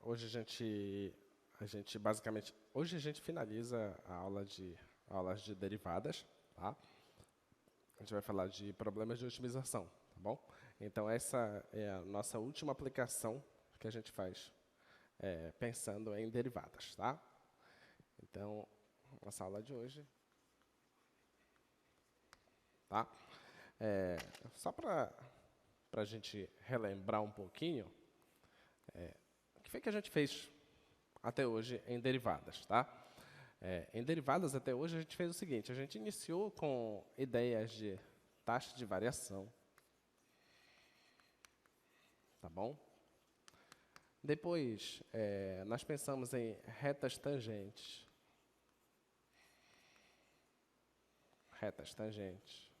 Hoje a gente basicamente, hoje a gente finaliza a aulas de derivadas, tá? A gente vai falar de problemas de otimização, tá bom? Então essa é a nossa última aplicação que a gente faz pensando em derivadas, tá? Então, nossa aula de hoje, tá? É, só para a gente relembrar um pouquinho, o que foi que a gente fez até hoje em derivadas, tá? Em derivadas, até hoje, a gente fez o seguinte: a gente iniciou com ideias de taxa de variação, tá bom? Depois, nós pensamos em retas tangentes. Retas tangentes.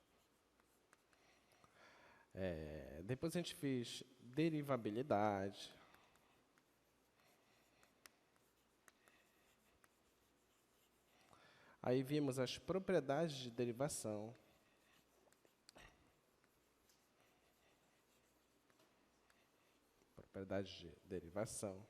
Depois a gente fez derivabilidade. Aí vimos as propriedades de derivação. Propriedades de derivação.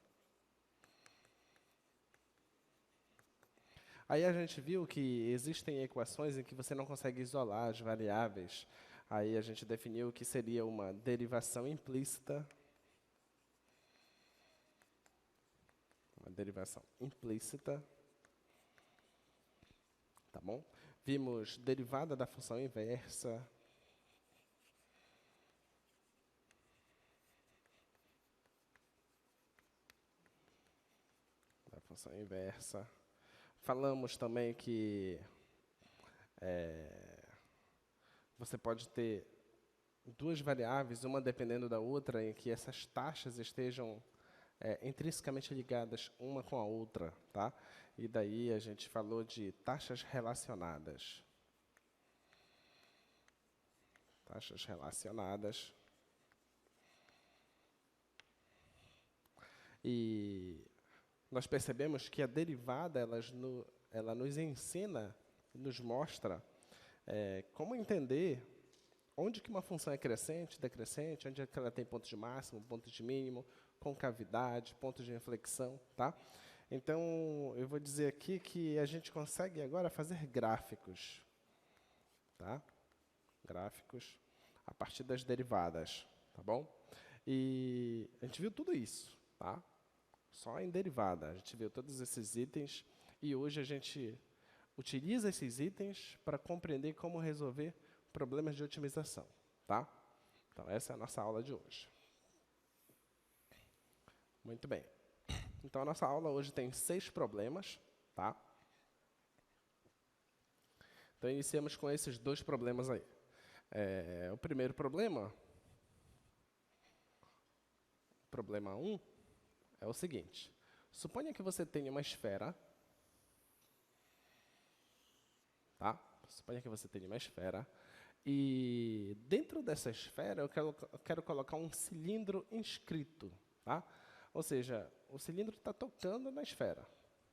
Aí a gente viu que existem equações em que você não consegue isolar as variáveis. Aí a gente definiu que seria uma derivação implícita. Uma derivação implícita. Tá bom? Vimos derivada da função inversa. Da função inversa. Falamos também que você pode ter duas variáveis, uma dependendo da outra, em que essas taxas estejam intrinsecamente ligadas uma com a outra, tá? E daí a gente falou de taxas relacionadas. Taxas relacionadas. E nós percebemos que a derivada, ela nos ensina, nos mostra como entender onde que uma função é crescente, decrescente, onde é que ela tem ponto de máximo, ponto de mínimo, concavidade, ponto de inflexão, tá? Então, eu vou dizer aqui que a gente consegue agora fazer gráficos, tá? Gráficos a partir das derivadas, tá bom? E a gente viu tudo isso, tá? Só em derivada, a gente viu todos esses itens e hoje a gente utiliza esses itens para compreender como resolver problemas de otimização, tá? Então, essa é a nossa aula de hoje. Muito bem. Então, a nossa aula hoje tem 6 problemas, tá? Então, iniciamos com esses 2 problemas aí. O primeiro problema 1, é o seguinte. Suponha que você tenha uma esfera, tá? Suponha que você tenha uma esfera, e dentro dessa esfera eu quero colocar um cilindro inscrito, tá? Ou seja, o cilindro está tocando na esfera,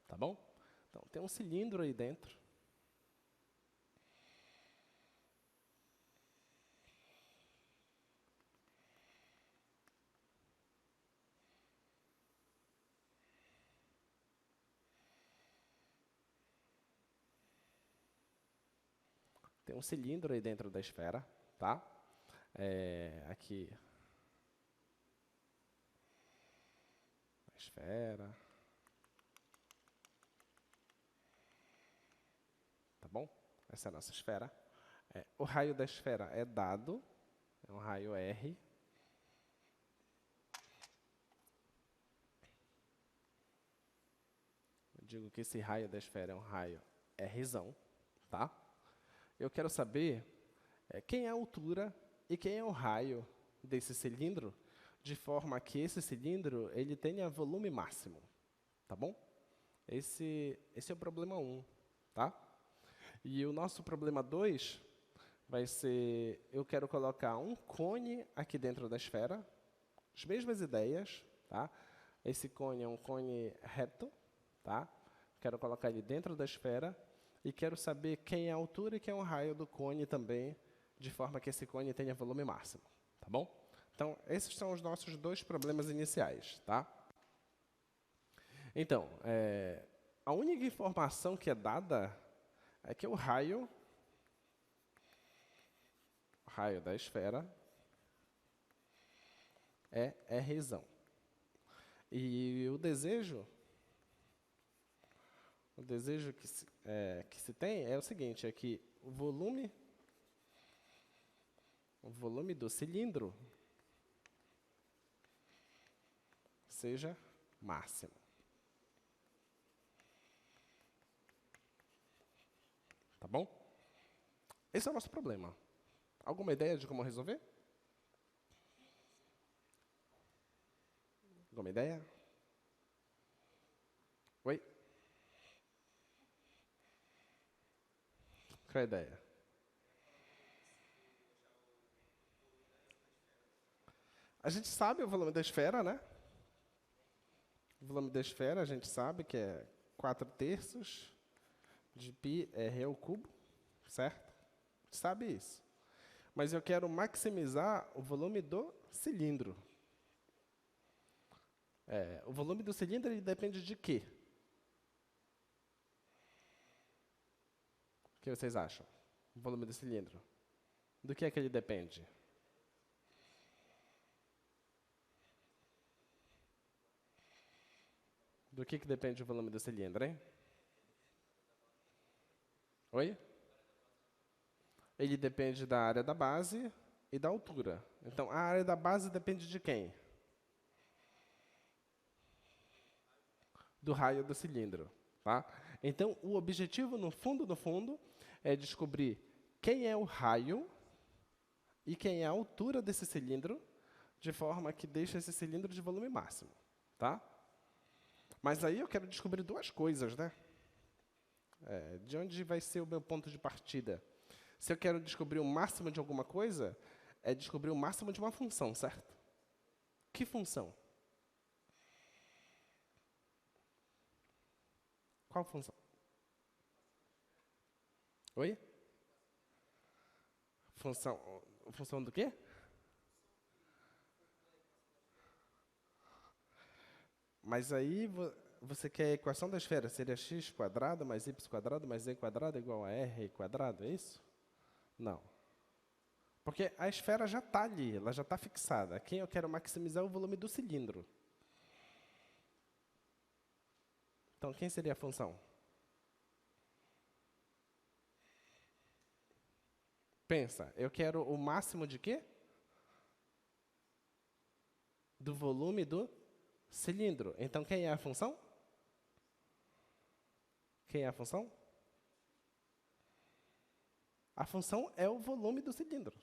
tá bom? Então, tem um cilindro aí dentro. Tem um cilindro aí dentro da esfera, tá? Aqui, a esfera. Tá bom? Essa é a nossa esfera. O raio da esfera é dado, é um raio R. Eu digo que esse raio da esfera é um raio Rzão, tá? Eu quero saber quem é a altura e quem é o raio desse cilindro, de forma que esse cilindro ele tenha volume máximo, tá bom? Esse é o problema 1, tá? E o nosso problema 2 vai ser, eu quero colocar um cone aqui dentro da esfera, as mesmas ideias, tá? Esse cone é um cone reto, tá? Quero colocar ele dentro da esfera e quero saber quem é a altura e quem é o raio do cone também, de forma que esse cone tenha volume máximo, tá bom? Então, esses são os nossos 2 problemas iniciais, tá? Então, a única informação que é dada é que o raio da esfera é Rzão. E o desejo que se tem é o seguinte, é que o volume do cilindro seja máximo. Tá bom? Esse é o nosso problema. Alguma ideia de como resolver? Alguma ideia? Oi? Qual é a ideia? A gente sabe o volume da esfera, né? O volume da esfera a gente sabe que é 4/3 de πr ao cubo, certo? A gente sabe isso. Mas eu quero maximizar o volume do cilindro. O volume do cilindro ele depende de quê? O que vocês acham? O volume do cilindro. Do que é que ele depende? Do que depende o volume do cilindro, hein? Oi? Ele depende da área da base e da altura. Então, a área da base depende de quem? Do raio do cilindro. Tá? Então, o objetivo, no fundo, é descobrir quem é o raio e quem é a altura desse cilindro, de forma que deixe esse cilindro de volume máximo. Tá? Mas aí eu quero descobrir duas coisas, né? De onde vai ser o meu ponto de partida? Se eu quero descobrir o máximo de alguma coisa, é descobrir o máximo de uma função, certo? Que função? Qual função? Oi? Função do quê? Mas aí você quer a equação da esfera, seria x² mais y² mais z² igual a r², é isso? Não. Porque a esfera já está ali, ela já está fixada. Aqui eu quero maximizar o volume do cilindro. Então, quem seria a função? Pensa, eu quero o máximo de quê? Do volume do cilindro. Então, quem é a função? Quem é a função? A função é o volume do cilindro.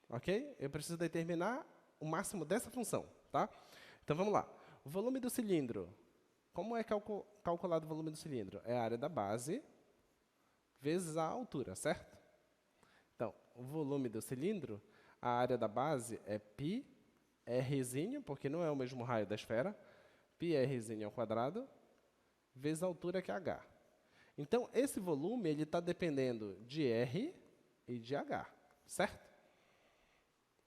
Ok? Eu preciso determinar o máximo dessa função. Tá? Então, vamos lá. O volume do cilindro. Como é calculado o volume do cilindro? É a área da base vezes a altura, certo? Então, o volume do cilindro, a área da base é π rzinho, porque não é o mesmo raio da esfera, π rzinho ao quadrado, vezes a altura que é h. Então, esse volume ele está dependendo de r e de h, certo?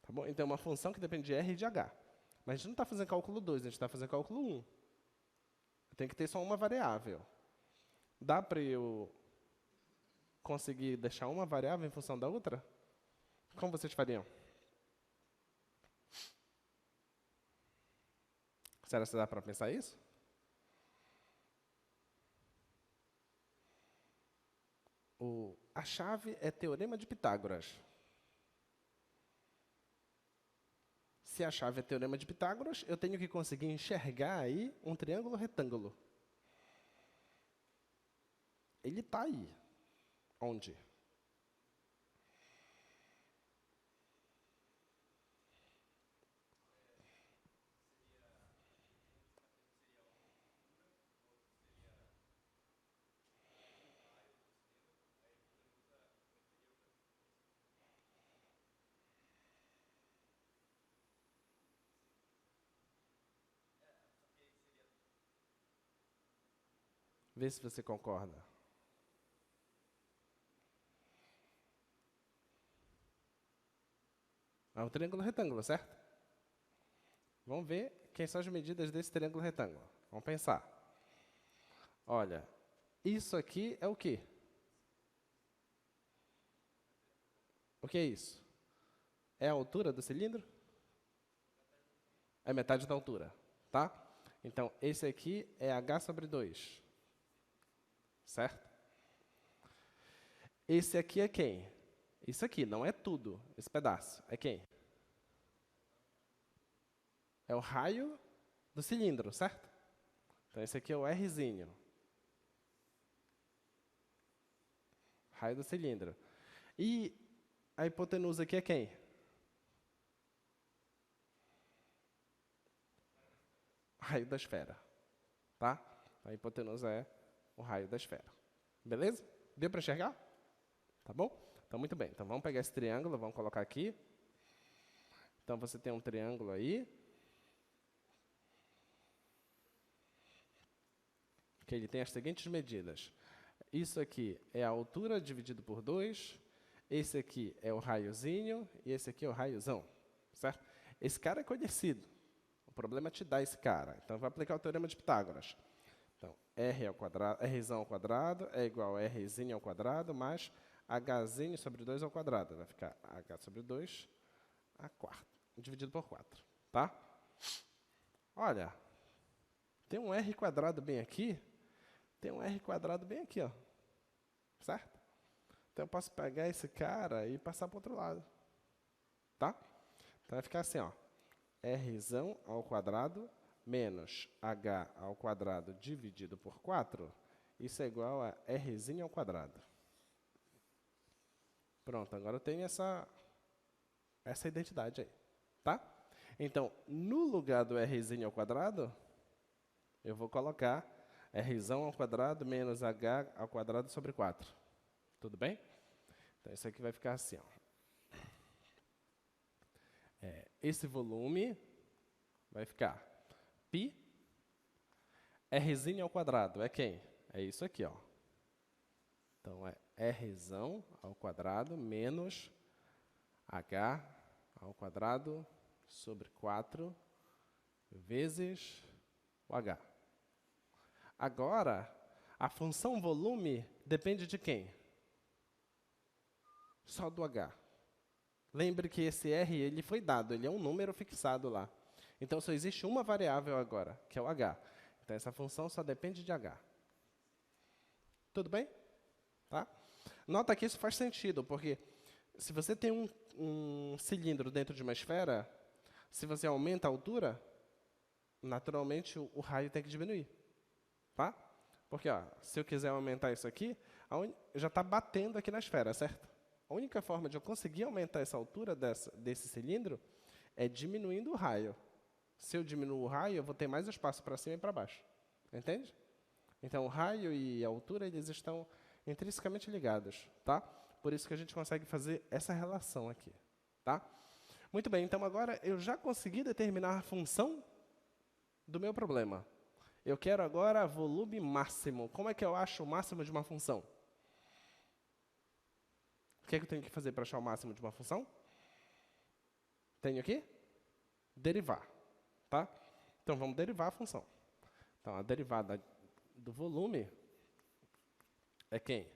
Tá bom? Então, é uma função que depende de r e de h. Mas a gente não está fazendo cálculo 2, a gente está fazendo cálculo 1. Eu tenho que ter só uma variável. Dá para eu conseguir deixar uma variável em função da outra? Como vocês fariam? Será que dá para pensar isso? A chave é Teorema de Pitágoras. Se a chave é Teorema de Pitágoras, eu tenho que conseguir enxergar aí um triângulo retângulo. Ele está aí. Onde? Vê se você concorda. É um triângulo retângulo, certo? Vamos ver quem são as medidas desse triângulo retângulo. Vamos pensar. Olha, isso aqui é o quê? O que é isso? É a altura do cilindro? É metade da altura, tá? Então, esse aqui é h sobre 2, certo? Esse aqui é quem? Isso aqui, não é tudo, esse pedaço. É quem? É o raio do cilindro, certo? Então, esse aqui é o Rzinho. Raio do cilindro. E a hipotenusa aqui é quem? Raio da esfera, tá? A hipotenusa é o raio da esfera. Beleza? Deu para enxergar? Tá bom? Então, muito bem. Então, vamos pegar esse triângulo, vamos colocar aqui. Então, você tem um triângulo aí. Que ele tem as seguintes medidas. Isso aqui é a altura dividido por 2. Esse aqui é o raiozinho e esse aqui é o raiozão, certo? Esse cara é conhecido. O problema é te dar esse cara. Então, vai aplicar o teorema de Pitágoras. Então, Rzão ao quadrado é igual a Rzinho ao quadrado mais Hzinho sobre 2 ao quadrado. Vai ficar H sobre 2 a quarta, dividido por 4, tá? Olha, tem um R quadrado bem aqui, tem um R quadrado bem aqui, ó. Certo? Então, eu posso pegar esse cara e passar para o outro lado. Tá? Então, vai ficar assim, ó. Rzão ao quadrado menos H ao quadrado dividido por 4. Isso é igual a Rzinho ao quadrado. Pronto, agora eu tenho essa identidade aí. Tá? Então, no lugar do Rzinho ao quadrado, eu vou colocar Rzão ao quadrado menos H ao quadrado sobre 4. Tudo bem? Então, isso aqui vai ficar assim, ó. Esse volume vai ficar π Rzinho ao quadrado. É quem? É isso aqui, ó. Então, é Rzão ao quadrado menos H ao quadrado sobre 4 vezes o H. Agora, a função volume depende de quem? Só do H. Lembre que esse R ele foi dado, ele é um número fixado lá. Então, só existe uma variável agora, que é o H. Então, essa função só depende de H. Tudo bem? Tá? Nota que isso faz sentido, porque se você tem um cilindro dentro de uma esfera, se você aumenta a altura, naturalmente o raio tem que diminuir. Tá? Porque ó, se eu quiser aumentar isso aqui, já está batendo aqui na esfera, certo? A única forma de eu conseguir aumentar essa altura desse cilindro é diminuindo o raio. Se eu diminuir o raio, eu vou ter mais espaço para cima e para baixo. Entende? Então, o raio e a altura eles estão intrinsecamente ligados. Tá? Por isso que a gente consegue fazer essa relação aqui. Tá? Muito bem, então agora eu já consegui determinar a função do meu problema. Eu quero agora volume máximo. Como é que eu acho o máximo de uma função? O que é que eu tenho que fazer para achar o máximo de uma função? Tenho que derivar. Tá? Então, vamos derivar a função. Então, a derivada do volume é quem?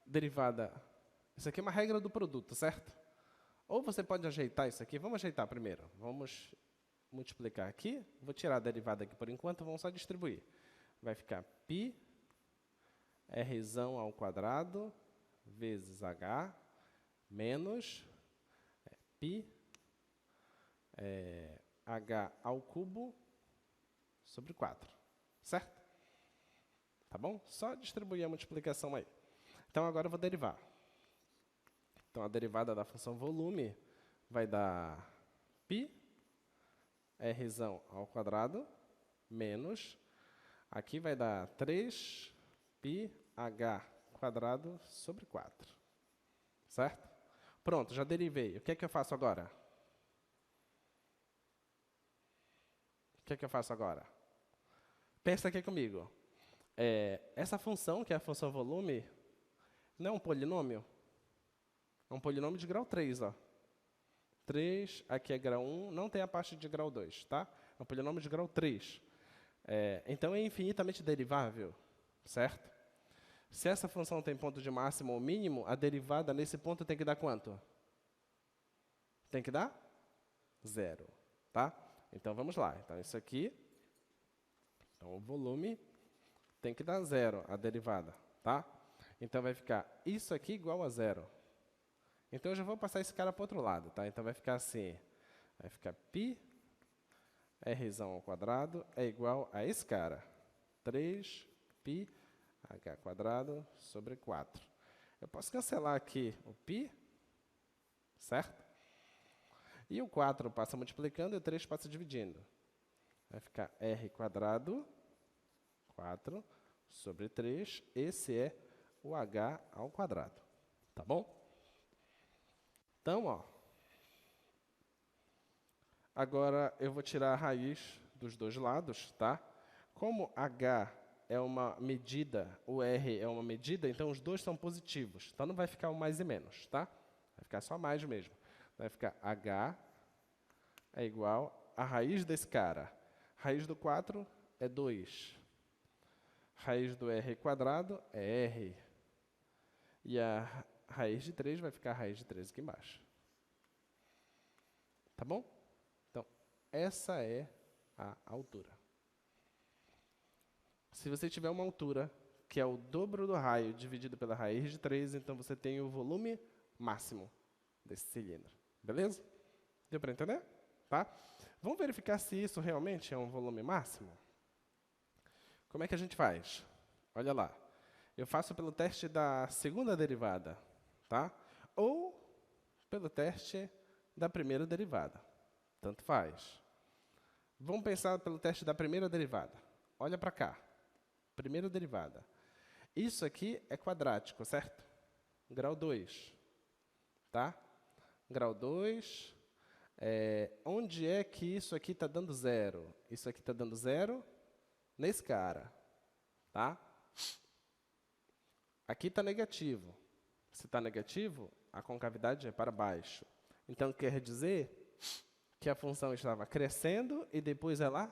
Derivada... Isso aqui é uma regra do produto, certo? Ou você pode ajeitar isso aqui. Vamos ajeitar primeiro. Vamos multiplicar aqui. Vou tirar a derivada aqui por enquanto. Vamos só distribuir. Vai ficar π Rzão ao quadrado vezes H menos π H ao cubo sobre 4. Certo? Tá bom? Só distribuir a multiplicação aí. Então, agora eu vou derivar. Então, a derivada da função volume vai dar π Rzão ao quadrado menos, aqui vai dar 3πh quadrado sobre 4. Certo? Pronto, já derivei. O que é que eu faço agora? O que é que eu faço agora? Pensa aqui comigo. Essa função, que é a função volume, não é um polinômio? É um polinômio de grau 3, ó. 3, aqui é grau 1, não tem a parte de grau 2, tá? É um polinômio de grau 3. Então, é infinitamente derivável? certo? Se essa função tem ponto de máximo ou mínimo, a derivada nesse ponto tem que dar quanto? Tem que dar 0, tá? Então, vamos lá. Então, isso aqui, então, o volume tem que dar 0, a derivada, tá? Então, vai ficar isso aqui igual a 0. Então, eu já vou passar esse cara para o outro lado, tá? Então, vai ficar assim, vai ficar π r ao quadrado é igual a esse cara, 3π h² sobre 4. Eu posso cancelar aqui o π, certo? E o 4 passa multiplicando e o 3 passa dividindo. Vai ficar r², 4, sobre 3. Esse é o h². Tá bom? Então, ó, agora eu vou tirar a raiz dos dois lados, tá? Como h é uma medida, o r é uma medida, então os dois são positivos. Então não vai ficar o mais e menos, tá? Vai ficar só mais mesmo. Vai ficar h é igual a raiz desse cara. Raiz do 4 é 2. Raiz do r² é r. E a raiz de 3 vai ficar a raiz de 3 aqui embaixo. Tá bom? Então, essa é a altura. Se você tiver uma altura que é o dobro do raio dividido pela raiz de 3, então você tem o volume máximo desse cilindro. Beleza? Deu para entender? Tá? Vamos verificar se isso realmente é um volume máximo? Como é que a gente faz? Olha lá. Eu faço pelo teste da segunda derivada, tá? Ou pelo teste da primeira derivada. Tanto faz. Vamos pensar pelo teste da primeira derivada. Olha para cá. Primeira derivada. Isso aqui é quadrático, certo? Grau 2. Tá? Grau 2. Onde é que isso aqui está dando 0? Isso aqui está dando 0 nesse cara. Tá? Aqui está negativo. Se está negativo, a concavidade é para baixo. Então, quer dizer que a função estava crescendo e depois ela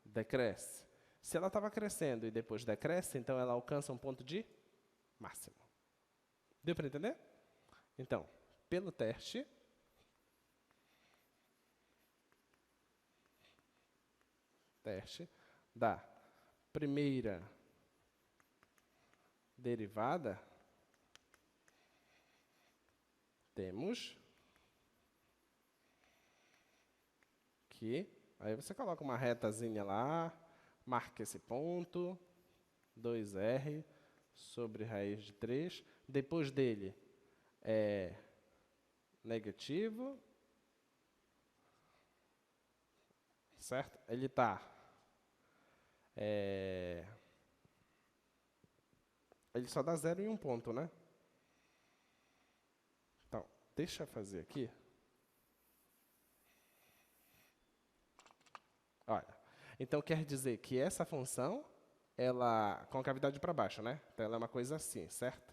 decresce. Se ela estava crescendo e depois decresce, então ela alcança um ponto de máximo. Deu para entender? Então, pelo teste, da primeira derivada, temos que, aí você coloca uma retazinha lá, marca esse ponto, 2r sobre raiz de 3. Depois dele é negativo, certo? Ele está ele só dá 0 em um ponto, né? Então, deixa eu fazer aqui. Olha, então quer dizer que essa função, ela concavidade para baixo, né? Então ela é uma coisa assim, certo?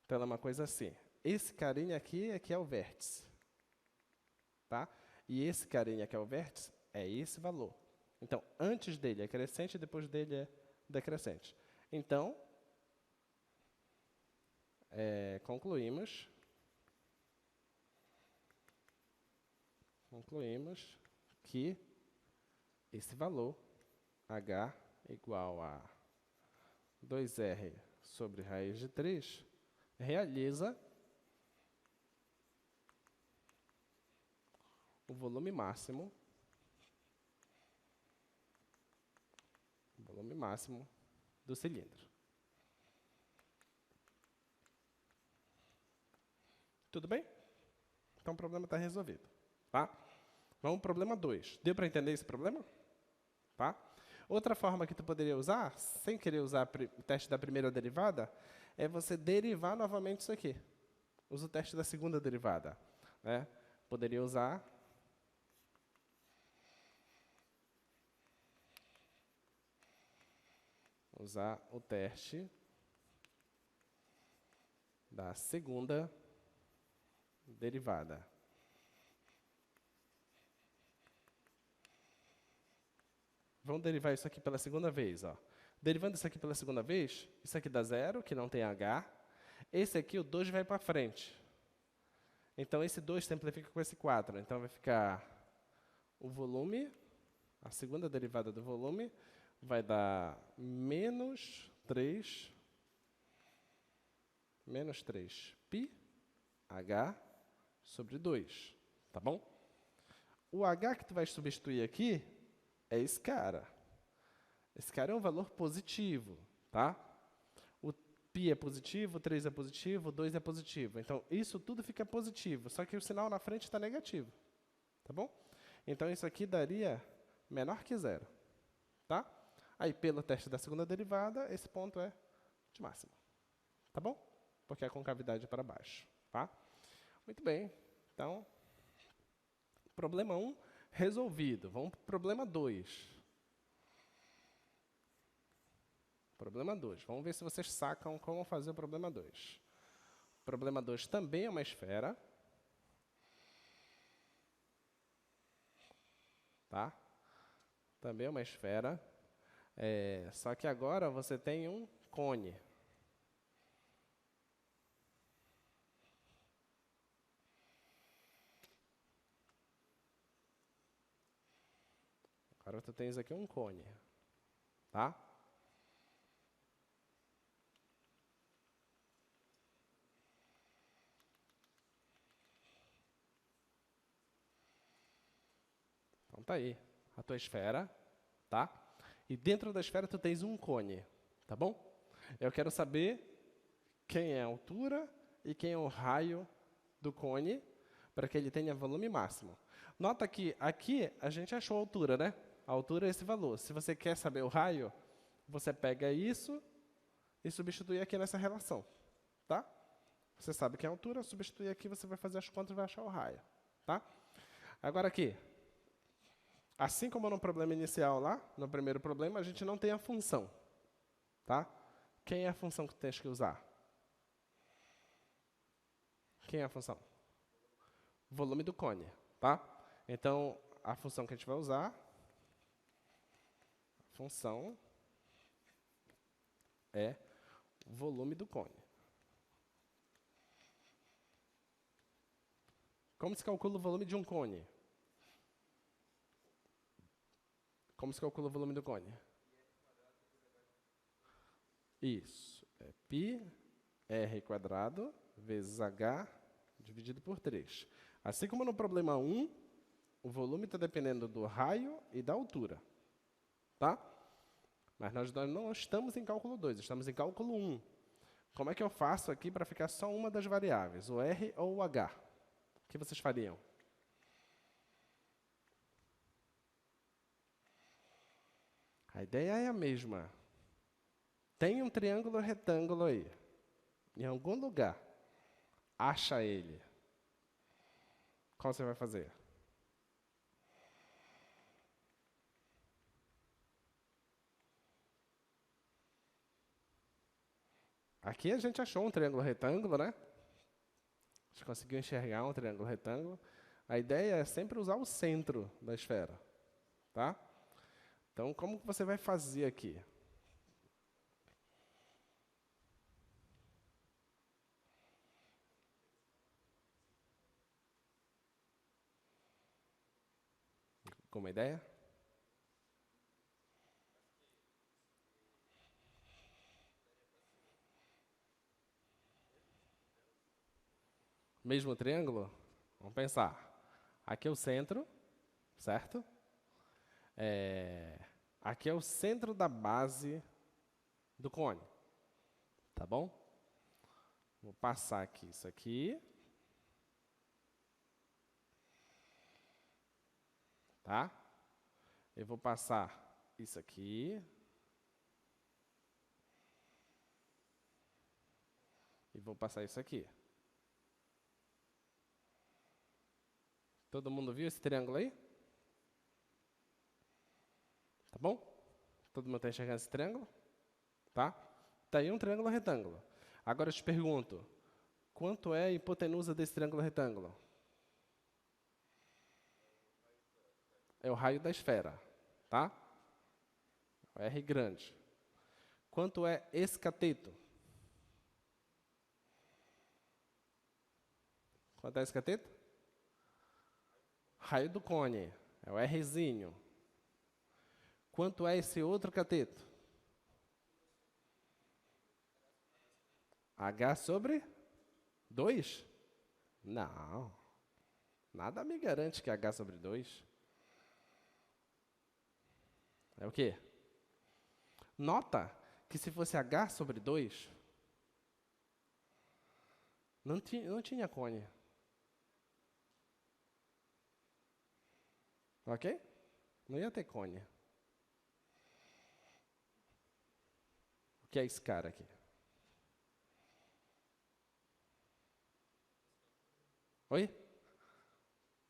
Então ela é uma coisa assim. Esse carinha aqui é o vértice, tá? E esse carinha que é o vértice é esse valor. Então, antes dele é crescente, depois dele é decrescente. Então, concluímos que esse valor, h igual a 2r sobre raiz de 3, realiza o volume máximo do cilindro. Tudo bem? Então, o problema está resolvido. Tá? Vamos ao problema 2. Deu para entender esse problema? Tá? Outra forma que tu poderia usar, sem querer usar o teste da primeira derivada, é você derivar novamente isso aqui. Usa o teste da segunda derivada. Né? Poderia usar o teste da segunda derivada. Vamos derivar isso aqui pela segunda vez. Ó. Derivando isso aqui pela segunda vez, isso aqui dá 0, que não tem h. Esse aqui, o 2 vai para frente. Então, esse 2 simplifica com esse 4. Então, vai ficar o volume, a segunda derivada do volume, vai dar menos 3 π h sobre 2. Tá bom? O h que tu vai substituir aqui é esse cara. Esse cara é um valor positivo, tá? O π é positivo, o 3 é positivo, o 2 é positivo. Então, isso tudo fica positivo, só que o sinal na frente está negativo. Tá bom? Então, isso aqui daria menor que 0. Tá? Aí, pelo teste da segunda derivada, esse ponto é de máximo. Tá bom? Porque a concavidade é para baixo. Tá? Muito bem. Então, problema 1 resolvido. Vamos para o problema 2. Problema 2. Vamos ver se vocês sacam como fazer o problema 2. O problema 2 também é uma esfera. Tá? Também é uma esfera. Só que agora você tem um cone. Agora tu tens aqui um cone. Tá? Então tá aí, a tua esfera, tá? E dentro da esfera tu tens um cone, tá bom? Eu quero saber quem é a altura e quem é o raio do cone para que ele tenha volume máximo. Nota que aqui a gente achou a altura, né? A altura é esse valor. Se você quer saber o raio, você pega isso e substitui aqui nessa relação, tá? Você sabe que é a altura, substitui aqui, você vai fazer as contas e vai achar o raio, tá? Agora aqui, assim como no problema inicial lá, no primeiro problema, a gente não tem a função, tá? Quem é a função que tu tens que usar? Quem é a função? Volume do cone, tá? Então, a função que a gente vai usar, a função é volume do cone. Como se calcula o volume de um cone? Como se calcula o volume do cone? Isso. É π r quadrado vezes h dividido por 3. Assim como no problema 1, o volume está dependendo do raio e da altura. Tá? Mas nós não estamos em cálculo 2, estamos em cálculo 1. Como é que eu faço aqui para ficar só uma das variáveis, o r ou o h? O que vocês fariam? A ideia é a mesma. Tem um triângulo retângulo aí, em algum lugar. Acha ele. Qual você vai fazer? Aqui a gente achou um triângulo retângulo, né? A gente conseguiu enxergar um triângulo retângulo. A ideia é sempre usar o centro da esfera, tá? Então, como que você vai fazer aqui? Com uma ideia? Mesmo triângulo? Vamos pensar. Aqui é o centro, certo? Aqui é o centro da base do cone, tá bom? Vou passar aqui isso aqui. Tá? Eu vou passar isso aqui. E vou passar isso aqui. Todo mundo viu esse triângulo aí? Tá bom? Todo mundo está enxergando esse triângulo? Tá? Tá aí um triângulo retângulo. Agora eu te pergunto, quanto é a hipotenusa desse triângulo retângulo? É o raio da esfera, tá? R grande. Quanto é esse cateto? Quanto é esse cateto? Raio do cone, é o Rzinho. Quanto é esse outro cateto? H sobre 2? Não. Nada me garante que é H sobre 2. É o quê? Nota que se fosse H sobre 2, não tinha cone. Ok? Não ia ter cone. O que é esse cara aqui? Oi?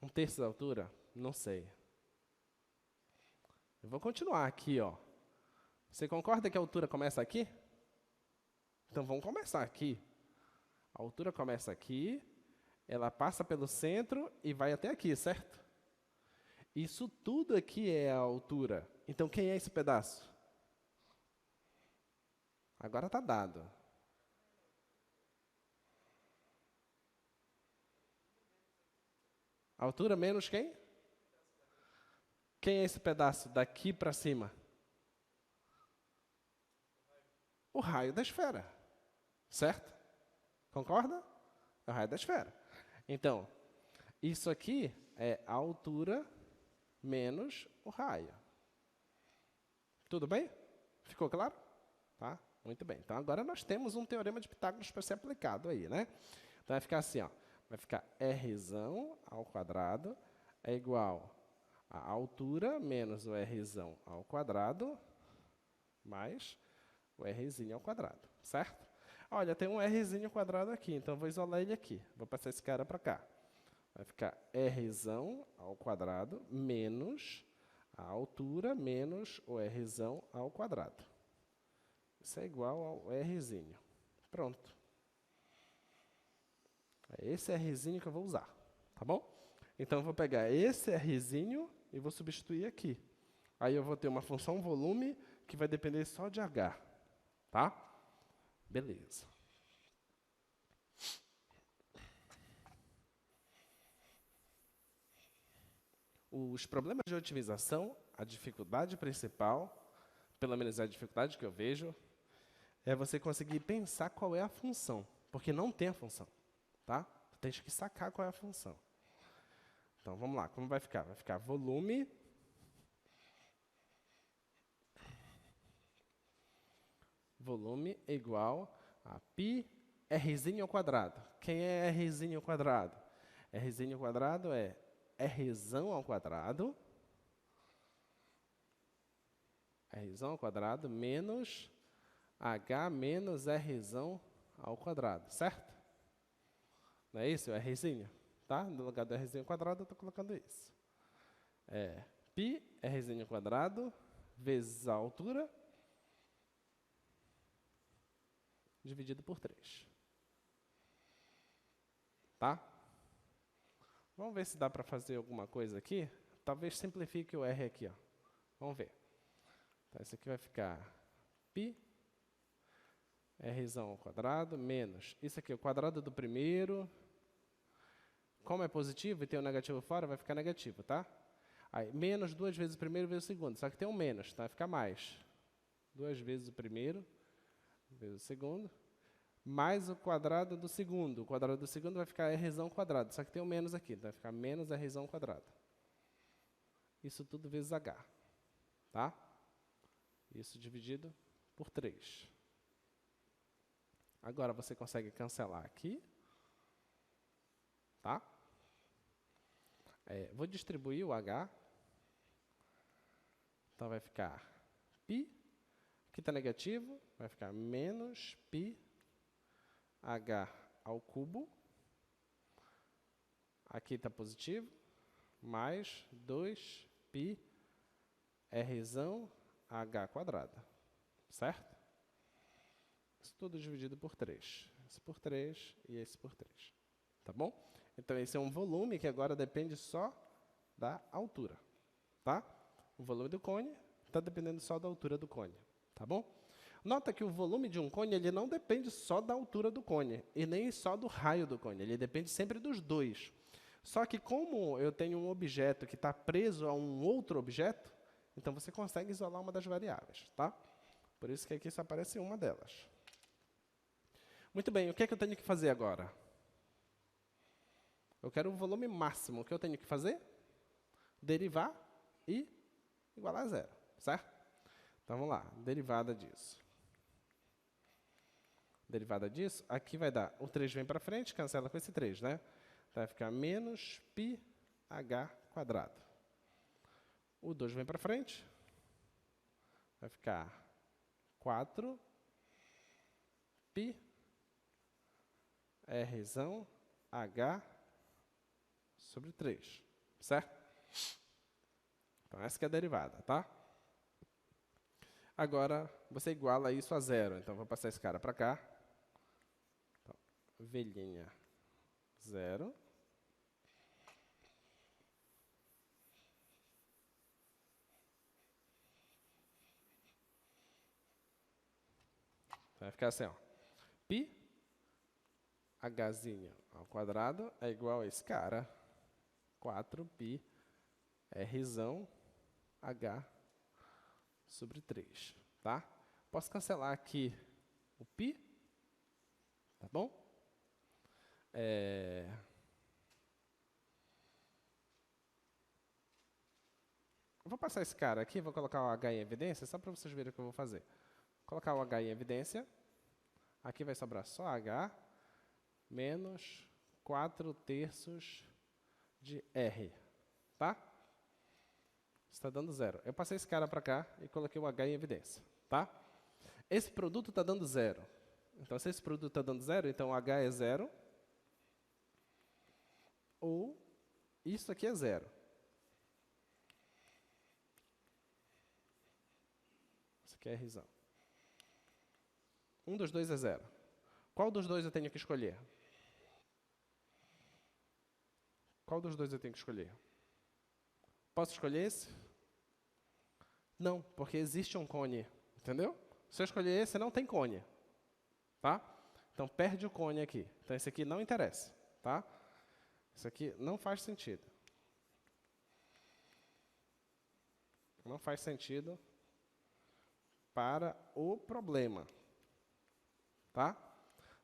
1/3 da altura? Não sei. Eu vou continuar aqui, ó. Você concorda que a altura começa aqui? Então vamos começar aqui. A altura começa aqui, ela passa pelo centro e vai até aqui, certo? Isso tudo aqui é a altura. Então quem é esse pedaço? Agora está dado. Altura menos quem? Quem é esse pedaço daqui para cima? O raio da esfera. Certo? Concorda? É o raio da esfera. Então, isso aqui é a altura menos o raio. Tudo bem? Ficou claro? Tá? Muito bem. Então, agora nós temos um teorema de Pitágoras para ser aplicado aí, né? Então, vai ficar assim, ó. Vai ficar Rzão ao quadrado é igual a altura menos o Rzão ao quadrado mais o Rzinho ao quadrado, certo? Olha, tem um Rzinho ao quadrado aqui, então eu vou isolar ele aqui. Vou passar esse cara para cá. Vai ficar Rzão ao quadrado menos a altura menos o Rzão ao quadrado. Isso é igual ao Rzinho. Pronto. É esse Rzinho que eu vou usar, tá bom? Então, eu vou pegar esse Rzinho e vou substituir aqui. Aí eu vou ter uma função volume que vai depender só de H, tá? Beleza. Os problemas de otimização, a dificuldade principal, pelo menos é a dificuldade que eu vejo, é você conseguir pensar qual é a função, porque não tem a função, tá? Tem que sacar qual é a função. Então, vamos lá, como vai ficar? Vai ficar volume igual a π Rzinho ao quadrado. Quem é Rzinho ao quadrado? Rzinho ao quadrado é Rzão ao quadrado, Rzão ao quadrado menos H menos Rzão ao quadrado, certo? Não é isso? É Rzinho, tá? No lugar do Rzinho ao quadrado, eu estou colocando isso. É π Rzinho ao quadrado vezes a altura dividido por 3. Tá? Vamos ver se dá para fazer alguma coisa aqui. Talvez simplifique o R aqui, ó. Vamos ver. Então, isso aqui vai ficar π Rzão ao quadrado menos, isso aqui, o quadrado do primeiro. Como é positivo e tem um negativo fora, vai ficar negativo, tá? Aí, menos 2 vezes o primeiro vezes o segundo. Só que tem um menos, tá? Vai ficar mais. 2 vezes o primeiro vezes o segundo. Mais o quadrado do segundo. O quadrado do segundo vai ficar Rzão ao quadrado. Só que tem um menos aqui, então vai ficar menos Rzão ao quadrado. Isso tudo vezes H, tá? Isso dividido por 3. Agora você consegue cancelar aqui, tá? Vou distribuir o H. Então vai ficar π, aqui está negativo, vai ficar menos π H ao cubo. Aqui está positivo, mais 2π Rzão H quadrado, certo? Isso tudo dividido por 3. Esse por 3 e esse por 3. Tá bom? Então, esse é um volume que agora depende só da altura. Tá? O volume do cone está dependendo só da altura do cone, tá bom? Nota que o volume de um cone ele não depende só da altura do cone e nem só do raio do cone, ele depende sempre dos dois. Só que como eu tenho um objeto que está preso a um outro objeto, então você consegue isolar uma das variáveis, tá? Por isso que aqui só aparece uma delas. Muito bem, o que é que eu tenho que fazer agora? Eu quero o volume máximo. O que eu tenho que fazer? Derivar e igualar a zero, certo? Então, vamos lá. Derivada disso. Derivada disso, aqui vai dar, o 3 vem para frente, cancela com esse 3, né? Então, vai ficar menos πh². O 2 vem para frente, vai ficar 4 π Rzão h sobre 3, certo? Então, essa que é a derivada, tá? Agora, você iguala isso a zero. Então, vou passar esse cara para cá. Então, velhinha, zero. Vai ficar assim, ó. Π, Hzinho ao quadrado é igual a esse cara. 4π Rzão h sobre 3, tá? Posso cancelar aqui o π, tá bom? Eu vou passar esse cara aqui, vou colocar o h em evidência, só para vocês verem o que eu vou fazer. Vou colocar o h em evidência, aqui vai sobrar só h, menos 4/3 de r, tá? Está dando zero. Eu passei esse cara para cá e coloquei o h em evidência, tá? Esse produto está dando zero. Então, se esse produto está dando zero, então o h é zero. Ou isso aqui é zero. Isso aqui é Rzão. Um dos dois é zero. Qual dos dois eu tenho que escolher? Qual dos dois eu tenho que escolher? Posso escolher esse? Não, porque existe um cone, entendeu? Se eu escolher esse, não tem cone, tá? Então, perde o cone aqui. Então, esse aqui não interessa, tá? Isso aqui não faz sentido. Não faz sentido para o problema, tá?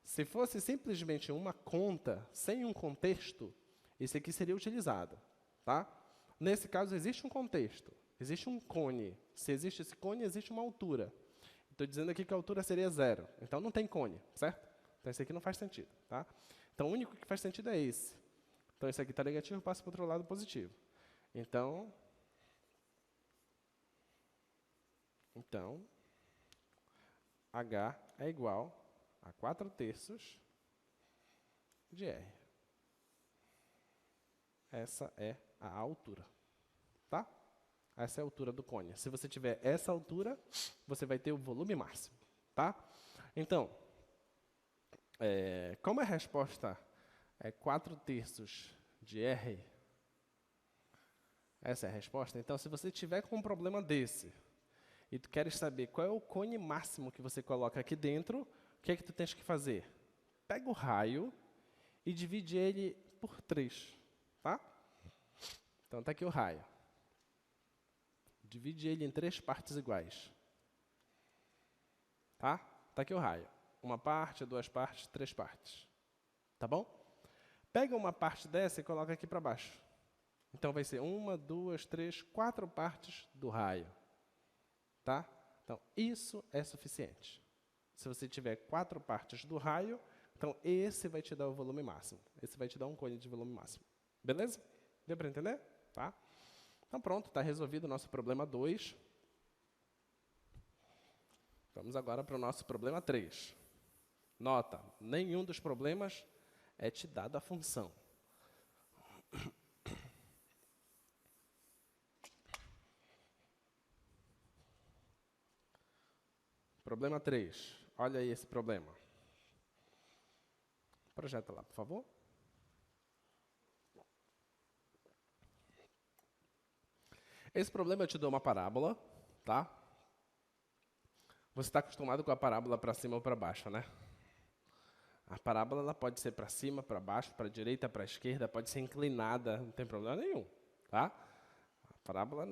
Se fosse simplesmente uma conta, sem um contexto, esse aqui seria utilizado, tá? Nesse caso, existe um contexto, existe um cone. Se existe esse cone, existe uma altura. Estou dizendo aqui que a altura seria zero, então não tem cone, certo? Então, esse aqui não faz sentido, tá? Então, o único que faz sentido é esse. Então, esse aqui está negativo, passa para o outro lado positivo. Então, H é igual a 4/3 de R. Essa é a altura, tá? Essa é a altura do cone. Se você tiver essa altura, você vai ter o volume máximo, tá? Então, como a resposta é 4/3 de R, essa é a resposta. Então, se você tiver com um problema desse, e tu queres saber qual é o cone máximo que você coloca aqui dentro, o que é que tu tens que fazer? Pega o raio e divide ele por 3, tá? Então, está aqui o raio. Divide ele em 3 partes iguais. Tá? Está aqui o raio. Uma parte, 2 partes, 3 partes. Tá bom? Pega uma parte dessa e coloca aqui para baixo. Então, vai ser 1, 2, 3, 4 partes do raio. Tá? Então, isso é suficiente. Se você tiver 4 partes do raio, então esse vai te dar o volume máximo. Esse vai te dar um cone de volume máximo. Beleza? Deu para entender? Tá? Então, pronto, está resolvido o nosso problema 2. Vamos agora para o nosso problema 3. Nota, nenhum dos problemas é te dado a função. Problema 3. Olha aí esse problema. Projeta lá, por favor. Esse problema eu te dou uma parábola, tá? Você está acostumado com a parábola para cima ou para baixo, né? A parábola ela pode ser para cima, para baixo, para a direita, para a esquerda, pode ser inclinada, não tem problema nenhum, tá? A parábola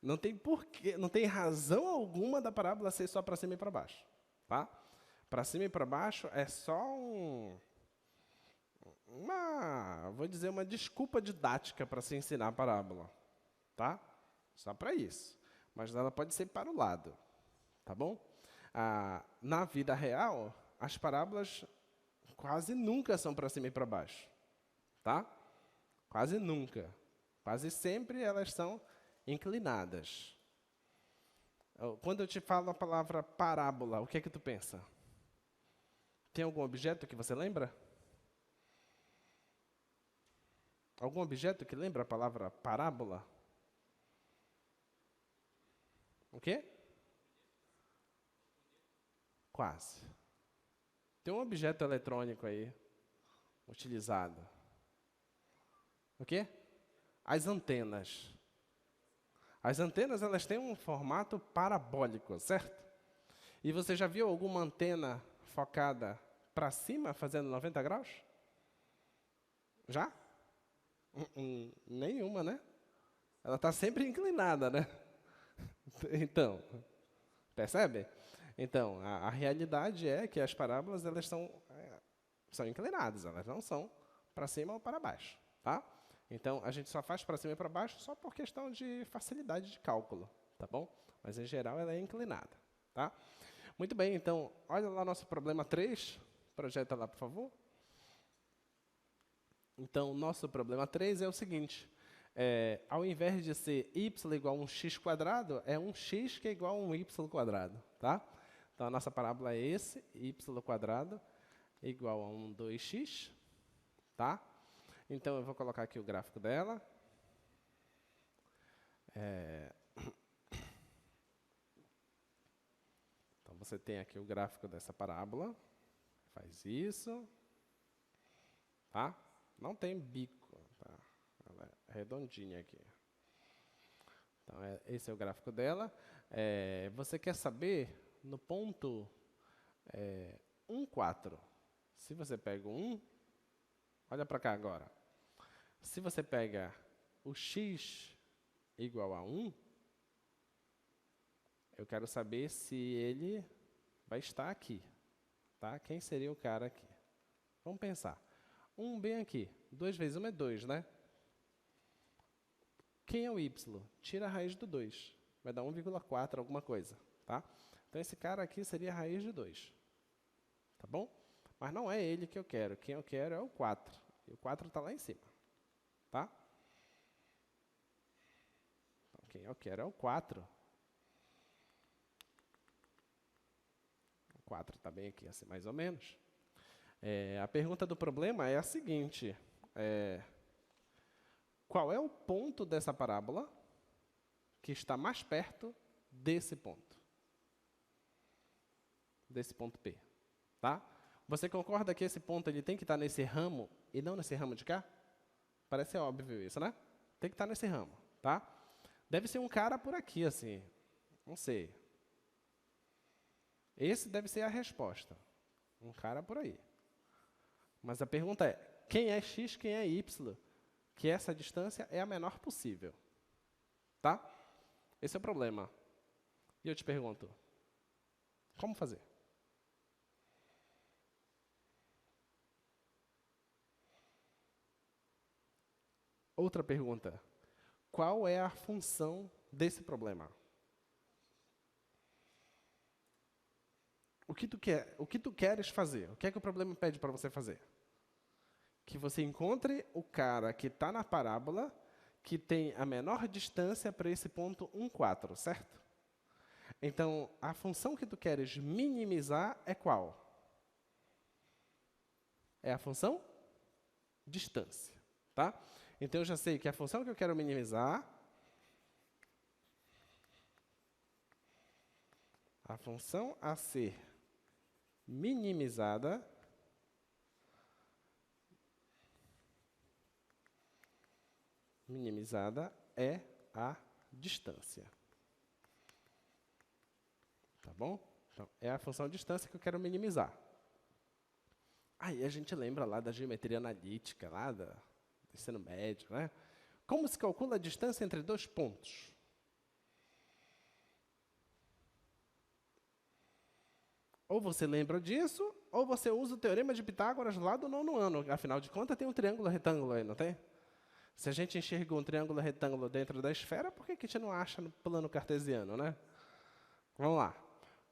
não tem porquê, não tem razão alguma da parábola ser só para cima e para baixo, tá? Para cima e para baixo é só vou dizer, uma desculpa didática para se ensinar a parábola, tá? Só para isso. Mas ela pode ser para o lado, tá bom? Na vida real, as parábolas quase nunca são para cima e para baixo, tá? Quase nunca. Quase sempre elas são inclinadas. Quando eu te falo a palavra parábola, o que é que tu pensa? Tem algum objeto que você lembra? Algum objeto que lembra a palavra parábola? O quê? Quase. Tem um objeto eletrônico aí, utilizado. O quê? As antenas. As antenas, elas têm um formato parabólico, certo? E você já viu alguma antena focada para cima, fazendo 90 graus? Já? Nenhuma, né? Ela está sempre inclinada, né? Então, percebe? Então, a realidade é que as parábolas elas são inclinadas, elas não são para cima ou para baixo, tá? Então, a gente só faz para cima e para baixo só por questão de facilidade de cálculo, tá bom? Mas, em geral, ela é inclinada, tá? Muito bem, então, olha lá nosso problema 3. Projeta lá, por favor. Então, nosso problema 3 é o seguinte. Ao invés de ser y igual a um x quadrado, é um x que é igual a um y quadrado, tá? Então, a nossa parábola é esse, y quadrado igual a um 2x, tá? Então, eu vou colocar aqui o gráfico dela. Então, você tem aqui o gráfico dessa parábola. Faz isso. Tá? Não tem bico. Tá? Ela é redondinha aqui. Então, esse é o gráfico dela. Você quer saber, no ponto 1, 4, se você pega o 1, olha para cá agora. Se você pega o x igual a 1, eu quero saber se ele vai estar aqui. Tá? Quem seria o cara aqui? Vamos pensar. 1 bem aqui. 2 vezes 1 é 2, né? Quem é o y? Tira a raiz do 2. Vai dar 1,4 alguma coisa. Tá? Então, esse cara aqui seria a raiz de 2. Tá bom? Mas não é ele que eu quero. Quem eu quero é o 4. E o 4 está lá em cima. Tá? Então, quem eu quero é o 4. O 4 está bem aqui, assim, mais ou menos. A pergunta do problema é a seguinte. Qual é o ponto dessa parábola que está mais perto desse ponto? Desse ponto P. Tá? Você concorda que esse ponto ele tem que estar nesse ramo e não nesse ramo de cá? Parece óbvio isso, né? Tem que estar nesse ramo, tá? Deve ser um cara por aqui, assim. Não sei. Esse deve ser a resposta. Um cara por aí. Mas a pergunta é, quem é x, quem é y? Que essa distância é a menor possível. Tá? Esse é o problema. E eu te pergunto, como fazer? Outra pergunta. Qual é a função desse problema? O que tu queres fazer? O que é que o problema pede para você fazer? Que você encontre o cara que está na parábola que tem a menor distância para esse ponto 1, 4, certo? Então, a função que tu queres minimizar é qual? É a função distância, tá? Então, eu já sei que a função que eu quero minimizar, a função a ser minimizada é a distância. bom? Então, é a função distância que eu quero minimizar. Aí a gente lembra lá da geometria analítica, lá do ensino médio, né? Como se calcula a distância entre dois pontos? Ou você lembra disso, ou você usa o teorema de Pitágoras lá do 9º ano. Afinal de contas, tem um triângulo retângulo aí, não tem? Se a gente enxerga um triângulo retângulo dentro da esfera, por que a gente não acha no plano cartesiano, né? Vamos lá.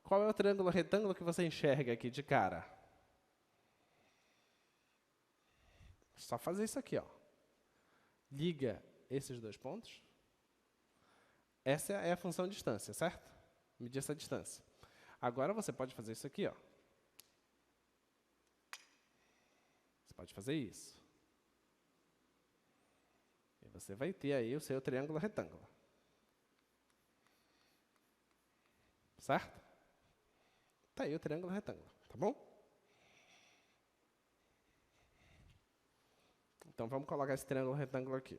Qual é o triângulo retângulo que você enxerga aqui de cara? Só fazer isso aqui, ó. Liga esses dois pontos. Essa é a função de distância, certo? Medir essa distância. Agora você pode fazer isso aqui, ó. Você pode fazer isso. E você vai ter aí o seu triângulo retângulo. Certo? Tá aí o triângulo retângulo, tá bom? Então vamos colocar esse triângulo retângulo aqui.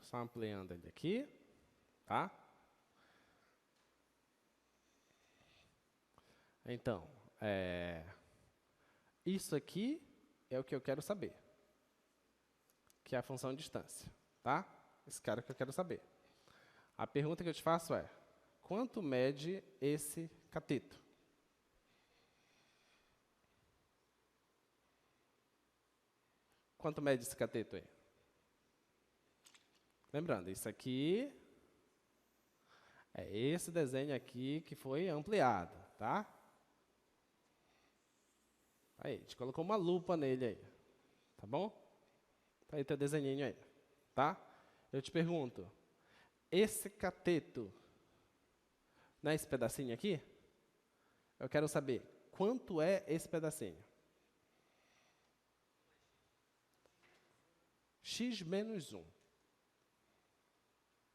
Só ampliando ele aqui, tá? Então, isso aqui é o que eu quero saber, que é a função de distância, tá? Esse cara que eu quero saber. A pergunta que eu te faço é, quanto mede esse cateto? Quanto mede esse cateto aí? Lembrando, isso aqui é esse desenho aqui que foi ampliado, tá? Aí, a gente colocou uma lupa nele aí, tá bom? Tá aí teu desenhinho aí, tá? Eu te pergunto, esse cateto, não é esse pedacinho aqui? Eu quero saber, quanto é esse pedacinho? X menos 1.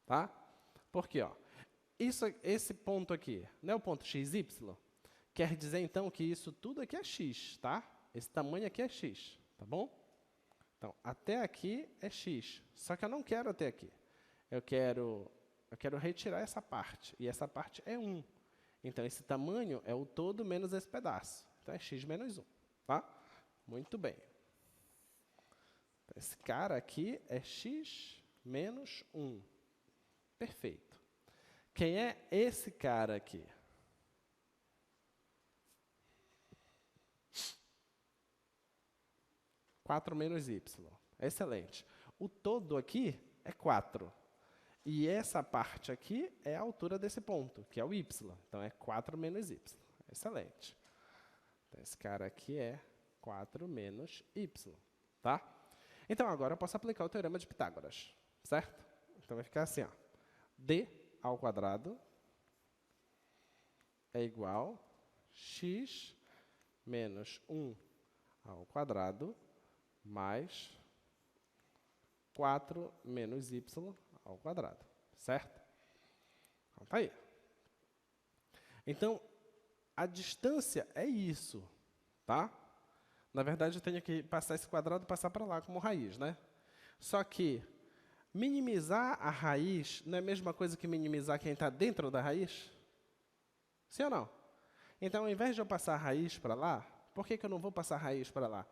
Tá? Porque, ó, esse ponto aqui, não é o ponto XY? Quer dizer, então, que isso tudo aqui é X, tá? Esse tamanho aqui é X, tá bom? Então, até aqui é X, só que eu não quero até aqui. Eu quero retirar essa parte, e essa parte é 1. Então, esse tamanho é o todo menos esse pedaço. Então, é X menos 1, tá? Muito bem. Então, esse cara aqui é X menos 1. Perfeito. Quem é esse cara aqui? Quatro menos y. Excelente. O todo aqui é 4. E essa parte aqui é a altura desse ponto, que é o y. Então, é 4 menos y. Excelente. Então, esse cara aqui é 4 menos y. Tá? Então, agora eu posso aplicar o teorema de Pitágoras. Certo? Então, vai ficar assim, ó. D ao quadrado é igual a x menos 1 ao quadrado mais 4 menos y ao quadrado, certo? Então, tá aí. Então, a distância é isso, tá? Na verdade, eu tenho que passar esse quadrado e passar para lá como raiz, né? Só que minimizar a raiz não é a mesma coisa que minimizar quem está dentro da raiz? Sim ou não? Então, ao invés de eu passar a raiz para lá, por que eu não vou passar a raiz para lá?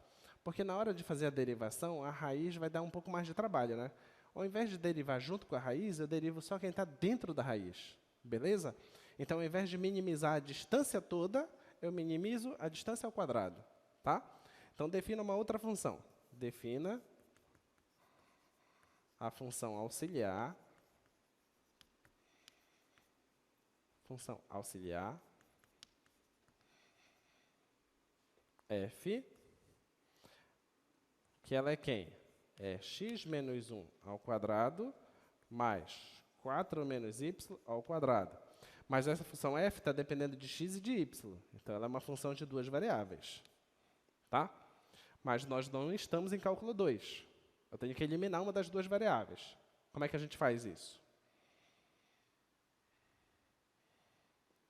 Porque na hora de fazer a derivação, a raiz vai dar um pouco mais de trabalho, né? Ao invés de derivar junto com a raiz, eu derivo só quem está dentro da raiz. Beleza? Então, ao invés de minimizar a distância toda, eu minimizo a distância ao quadrado. Tá? Então, defina uma outra função. Defina a função auxiliar, f, que ela é quem? É x menos 1 ao quadrado mais 4 menos y ao quadrado. Mas essa função f está dependendo de x e de y. Então, ela é uma função de duas variáveis. Tá? Mas nós não estamos em cálculo 2. Eu tenho que eliminar uma das duas variáveis. Como é que a gente faz isso?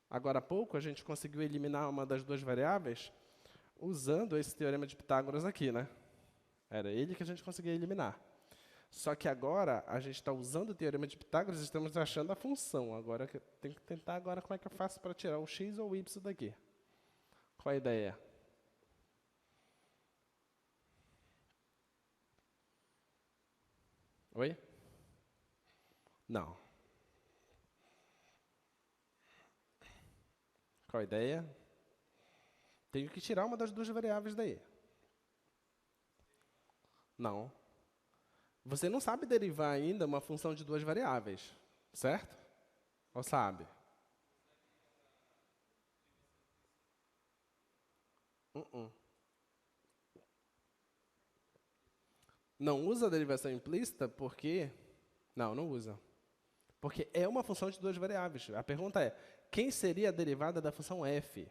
Agora há pouco, a gente conseguiu eliminar uma das duas variáveis usando esse teorema de Pitágoras aqui, né? Era ele que a gente conseguia eliminar. Só que agora, a gente está usando o teorema de Pitágoras e estamos achando a função. Agora, tem que tentar agora como é que eu faço para tirar o x ou o y daqui. Qual a ideia? Oi? Não. Qual a ideia? Tenho que tirar uma das duas variáveis daí. Não. Você não sabe derivar ainda uma função de duas variáveis, certo? Ou sabe? Não usa a derivação implícita porque... Não usa. Porque é uma função de duas variáveis. A pergunta é, quem seria a derivada da função f?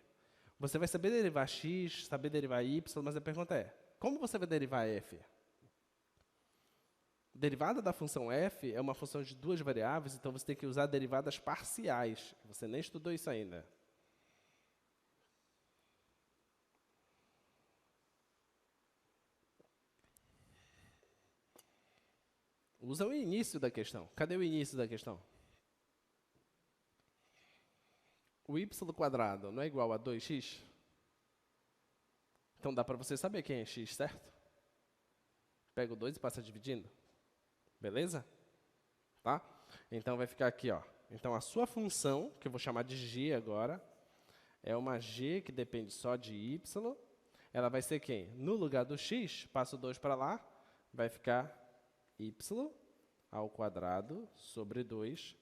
Você vai saber derivar x, saber derivar y, mas a pergunta é, como você vai derivar f? Derivada da função f é uma função de duas variáveis, então você tem que usar derivadas parciais. Você nem estudou isso ainda. Usa o início da questão. Cadê o início da questão? O y² não é igual a 2x? Então dá para você saber quem é x, certo? Pega o 2 e passa dividindo. Beleza? Tá? Então vai ficar aqui, ó. Então a sua função, que eu vou chamar de g agora, é uma g que depende só de y. Ela vai ser quem? No lugar do x, passo o 2 para lá, vai ficar y² sobre 2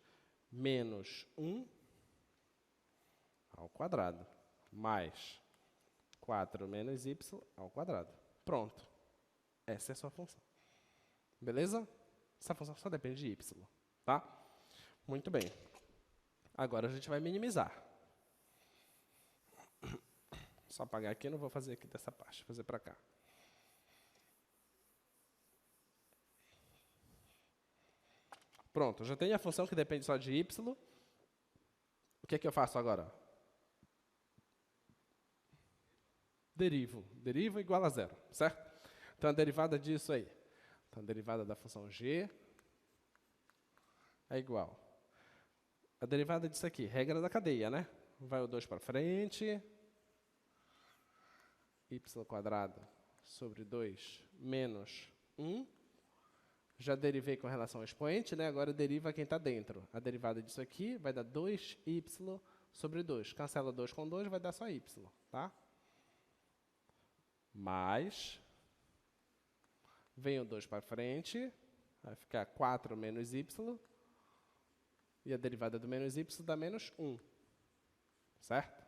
menos 1 ao quadrado, mais 4 menos y ao quadrado. Pronto. Essa é a sua função. Beleza? Essa função só depende de y, tá? Muito bem. Agora a gente vai minimizar. Só apagar aqui, eu não vou fazer aqui dessa parte, vou fazer para cá. Pronto, já tenho a função que depende só de y. O que é que eu faço agora? Derivo. Derivo igual a zero, certo? Então, a derivada disso aí. Então, a derivada da função g é igual. A derivada disso aqui, regra da cadeia, né? Vai o 2 para frente. Y² sobre 2 menos 1. Já derivei com relação ao expoente, né? Agora deriva quem está dentro. A derivada disso aqui vai dar 2y sobre 2. Cancela 2 com 2, vai dar só y, tá? Mais, vem o 2 para frente, vai ficar 4 menos y, e a derivada do menos y dá menos 1, certo?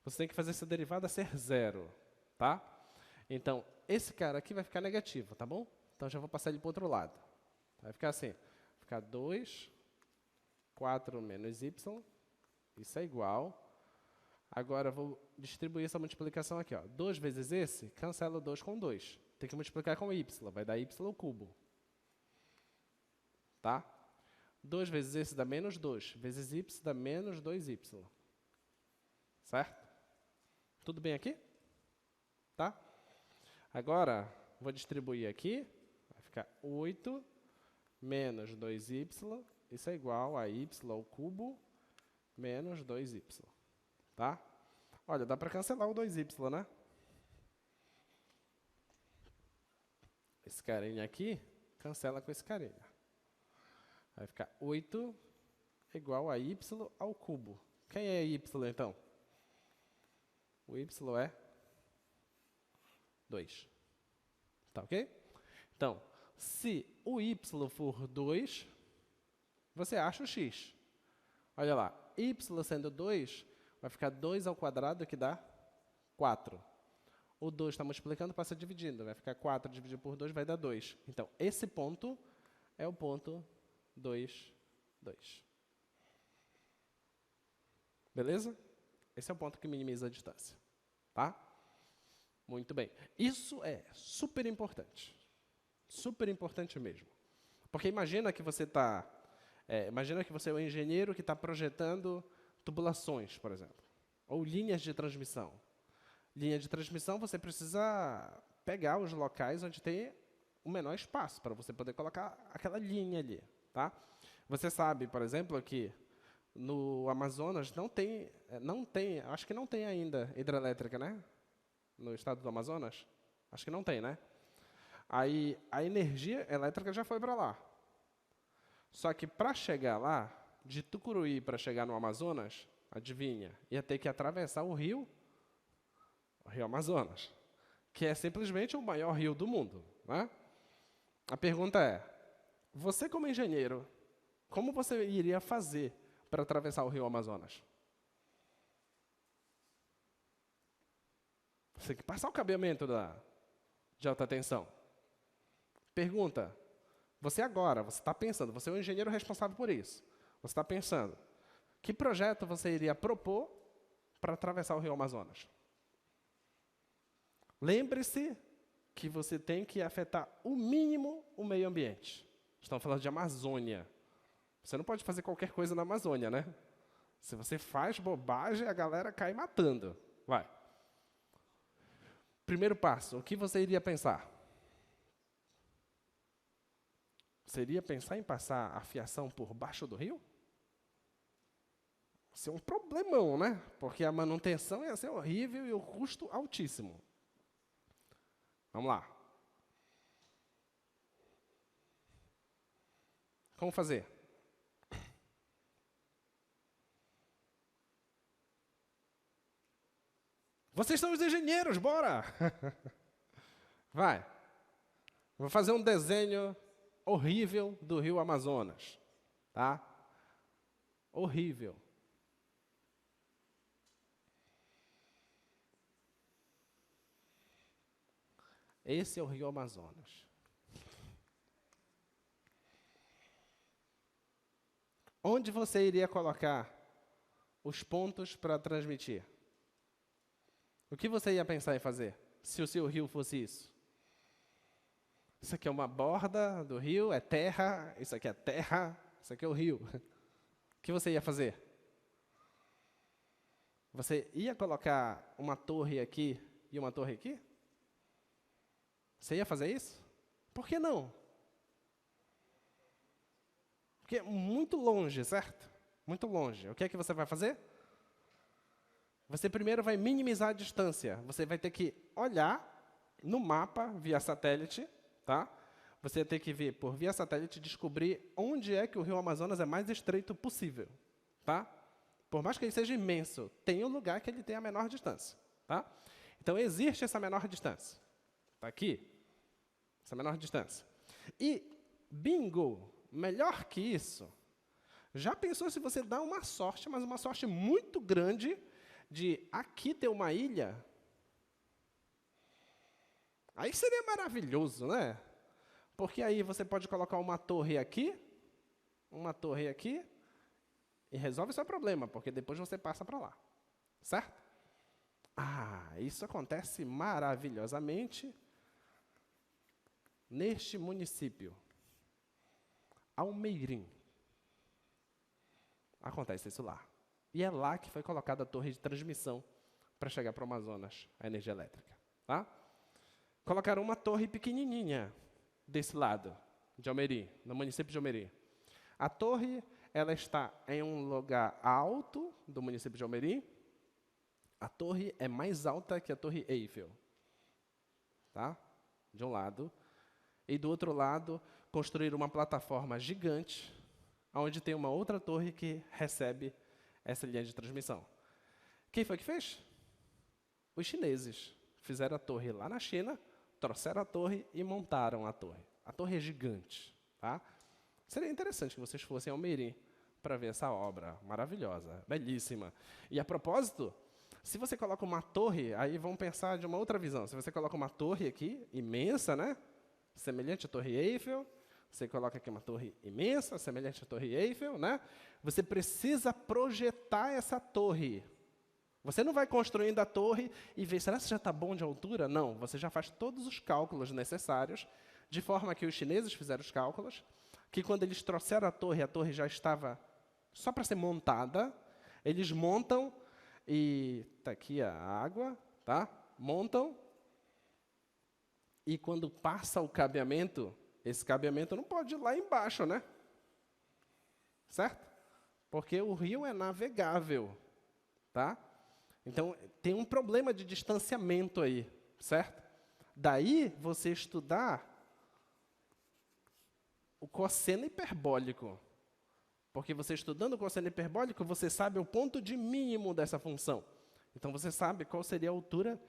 Você tem que fazer essa derivada ser zero, tá? Então, esse cara aqui vai ficar negativo, tá bom? Então, já vou passar ele para o outro lado. Vai ficar assim, vai ficar 2, 4 menos y, isso é igual. Agora, vou distribuir essa multiplicação aqui, ó. 2 vezes esse, cancela o 2 com 2. Tem que multiplicar com y, vai dar y². Tá? 2 vezes esse dá menos 2, vezes y dá menos 2y. Certo? Tudo bem aqui? Tá? Agora, vou distribuir aqui. Vai ficar 8 menos 2y, isso é igual a y² menos 2y. Tá? Olha, dá para cancelar o 2y, né? Esse carinha aqui, cancela com esse carinha. Vai ficar 8 igual a y². Quem é y, então? O y é 2. Tá ok? Então, se o y for 2, você acha o x. Olha lá, y sendo 2, vai ficar 2 ao quadrado, que dá 4. O 2 está multiplicando, passa dividindo. Vai ficar 4 dividido por 2, vai dar 2. Então, esse ponto é o ponto 2, 2. Beleza? Esse é o ponto que minimiza a distância. Tá? Muito bem. Isso é super importante. Super importante mesmo. Porque imagina que você é um engenheiro que está projetando tubulações, por exemplo, ou linhas de transmissão. Linha de transmissão, você precisa pegar os locais onde tem o menor espaço para você poder colocar aquela linha ali, tá? Você sabe, por exemplo, que no Amazonas acho que não tem ainda hidrelétrica, né? No estado do Amazonas? Acho que não tem, né? Aí a energia elétrica já foi para lá. Só que para chegar lá, de Tucuruí para chegar no Amazonas, adivinha, ia ter que atravessar o Rio Amazonas, que é simplesmente o maior rio do mundo, né? A pergunta é, você como engenheiro, como você iria fazer para atravessar o rio Amazonas? Você tem que passar o cabeamento de alta tensão. Pergunta, você está pensando, você é o engenheiro responsável por isso. Você está pensando, que projeto você iria propor para atravessar o rio Amazonas? Lembre-se que você tem que afetar o mínimo o meio ambiente. Estamos falando de Amazônia. Você não pode fazer qualquer coisa na Amazônia, né? Se você faz bobagem, a galera cai matando. Vai. Primeiro passo, o que você iria pensar? Você iria pensar em passar a fiação por baixo do rio? Isso é um problemão, né? Porque a manutenção ia ser horrível e o custo altíssimo. Vamos lá. Como fazer? Vocês são os engenheiros, bora! Vai. Vou fazer um desenho horrível do rio Amazonas. Tá? Horrível. Esse é o rio Amazonas. Onde você iria colocar os pontos para transmitir? O que você ia pensar em fazer se o seu rio fosse isso? Isso aqui é uma borda do rio, é terra, isso aqui é terra, isso aqui é o rio. O que você ia fazer? Você ia colocar uma torre aqui e uma torre aqui? Você ia fazer isso? Por que não? Porque é muito longe, certo? Muito longe. O que é que você vai fazer? Você primeiro vai minimizar a distância. Você vai ter que olhar no mapa via satélite, tá? Você vai ter que ver por via satélite descobrir onde é que o rio Amazonas é mais estreito possível, tá? Por mais que ele seja imenso, tem um lugar que ele tem a menor distância, tá? Então existe essa menor distância. Tá aqui, essa menor distância. E bingo, melhor que isso. Já pensou se você dá uma sorte, mas uma sorte muito grande de aqui ter uma ilha? Aí seria maravilhoso, né? Porque aí você pode colocar uma torre aqui, e resolve o seu problema, porque depois você passa para lá. Certo? Ah, isso acontece maravilhosamente neste município. Almeirim. Acontece isso lá. E é lá que foi colocada a torre de transmissão para chegar para o Amazonas, a energia elétrica. Tá? Colocaram uma torre pequenininha desse lado, de Almeirim, no município de Almeirim. A torre, ela está em um lugar alto do município de Almeirim. A torre é mais alta que a Torre Eiffel. Tá? De um lado. E do outro lado, construíram uma plataforma gigante, onde tem uma outra torre que recebe essa linha de transmissão. Quem foi que fez? Os chineses. Fizeram a torre lá na China, trouxeram a torre e montaram a torre. A torre é gigante. Tá? Seria interessante que vocês fossem ao Almeirim para ver essa obra maravilhosa, belíssima. E a propósito, se você coloca uma torre, aí vamos pensar de uma outra visão. Se você coloca uma torre aqui, imensa, né? Semelhante à Torre Eiffel, você coloca aqui uma torre imensa, semelhante à Torre Eiffel, né? Você precisa projetar essa torre. Você não vai construindo a torre e ver, será que já está bom de altura? Não, você já faz todos os cálculos necessários, de forma que os chineses fizeram os cálculos, que quando eles trouxeram a torre já estava só para ser montada, eles montam, e está aqui a água, tá? Montam, E quando passa o cabeamento, esse cabeamento não pode ir lá embaixo, né? Certo? Porque o rio é navegável, tá? Então, tem um problema de distanciamento aí, certo? Daí, você estudar o cosseno hiperbólico. Porque você estudando o cosseno hiperbólico, você sabe o ponto de mínimo dessa função. Então, você sabe qual seria a altura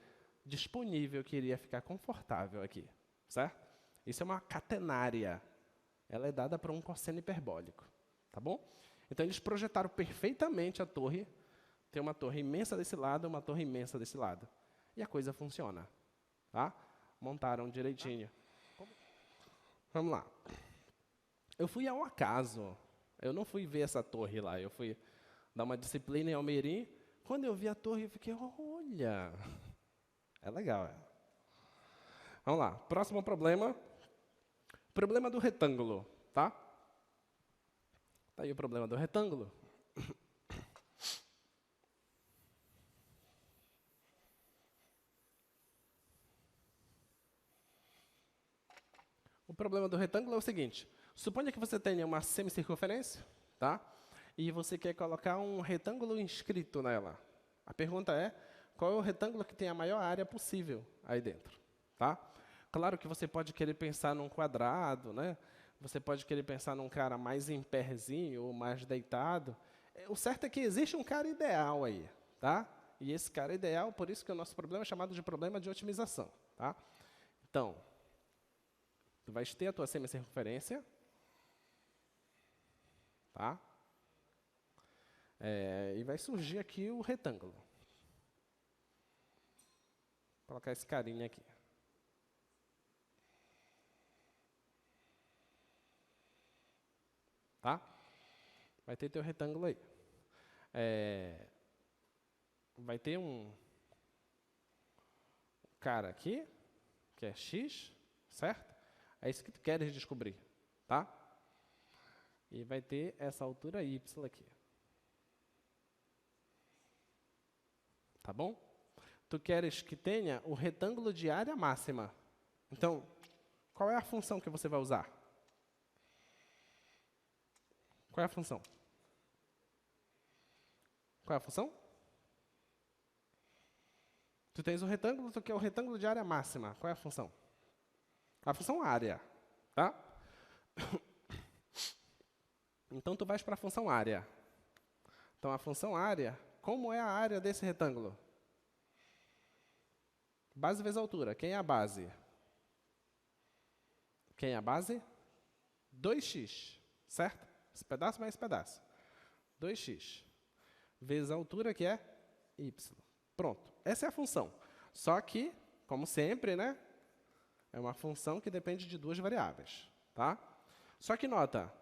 disponível que iria ficar confortável aqui, certo? Isso é uma catenária. Ela é dada para um cosseno hiperbólico, tá bom? Então, eles projetaram perfeitamente a torre. Tem uma torre imensa desse lado, uma torre imensa desse lado. E a coisa funciona, tá? Montaram direitinho. Vamos lá. Eu fui ao acaso. Eu não fui ver essa torre lá. Eu fui dar uma disciplina em Almeirim. Quando eu vi a torre, eu fiquei, olha, é legal. É. Vamos lá. Próximo problema. Problema do retângulo, tá? Tá aí o problema do retângulo. O problema do retângulo é o seguinte. Suponha que você tenha uma semicircunferência, tá? E você quer colocar um retângulo inscrito nela. A pergunta é, qual é o retângulo que tem a maior área possível aí dentro, tá? Claro que você pode querer pensar num quadrado, né? Você pode querer pensar num cara mais em pézinho ou mais deitado. O certo é que existe um cara ideal aí, tá? E esse cara ideal, por isso que o nosso problema é chamado de problema de otimização, tá? Então, tu vais ter a tua semicircunferência, tá? E vai surgir aqui o retângulo. Vou colocar esse carinha aqui. Tá? Vai ter teu retângulo aí. Vai ter um cara aqui, que é x, certo? É isso que tu queres descobrir, tá? E vai ter essa altura y aqui. Tá bom? Tu queres que tenha o retângulo de área máxima. Então, qual é a função que você vai usar? Qual é a função? Qual é a função? Tu tens o retângulo, tu quer o retângulo de área máxima. Qual é a função? A função área, tá? Então, tu vais para a função área. Então, a função área, como é a área desse retângulo? Base vezes altura. Quem é a base? Quem é a base? 2x, certo? Esse pedaço mais esse pedaço. 2x. Vezes a altura, que é y. Pronto. Essa é a função. Só que, como sempre, né? É uma função que depende de duas variáveis, tá? Só que nota,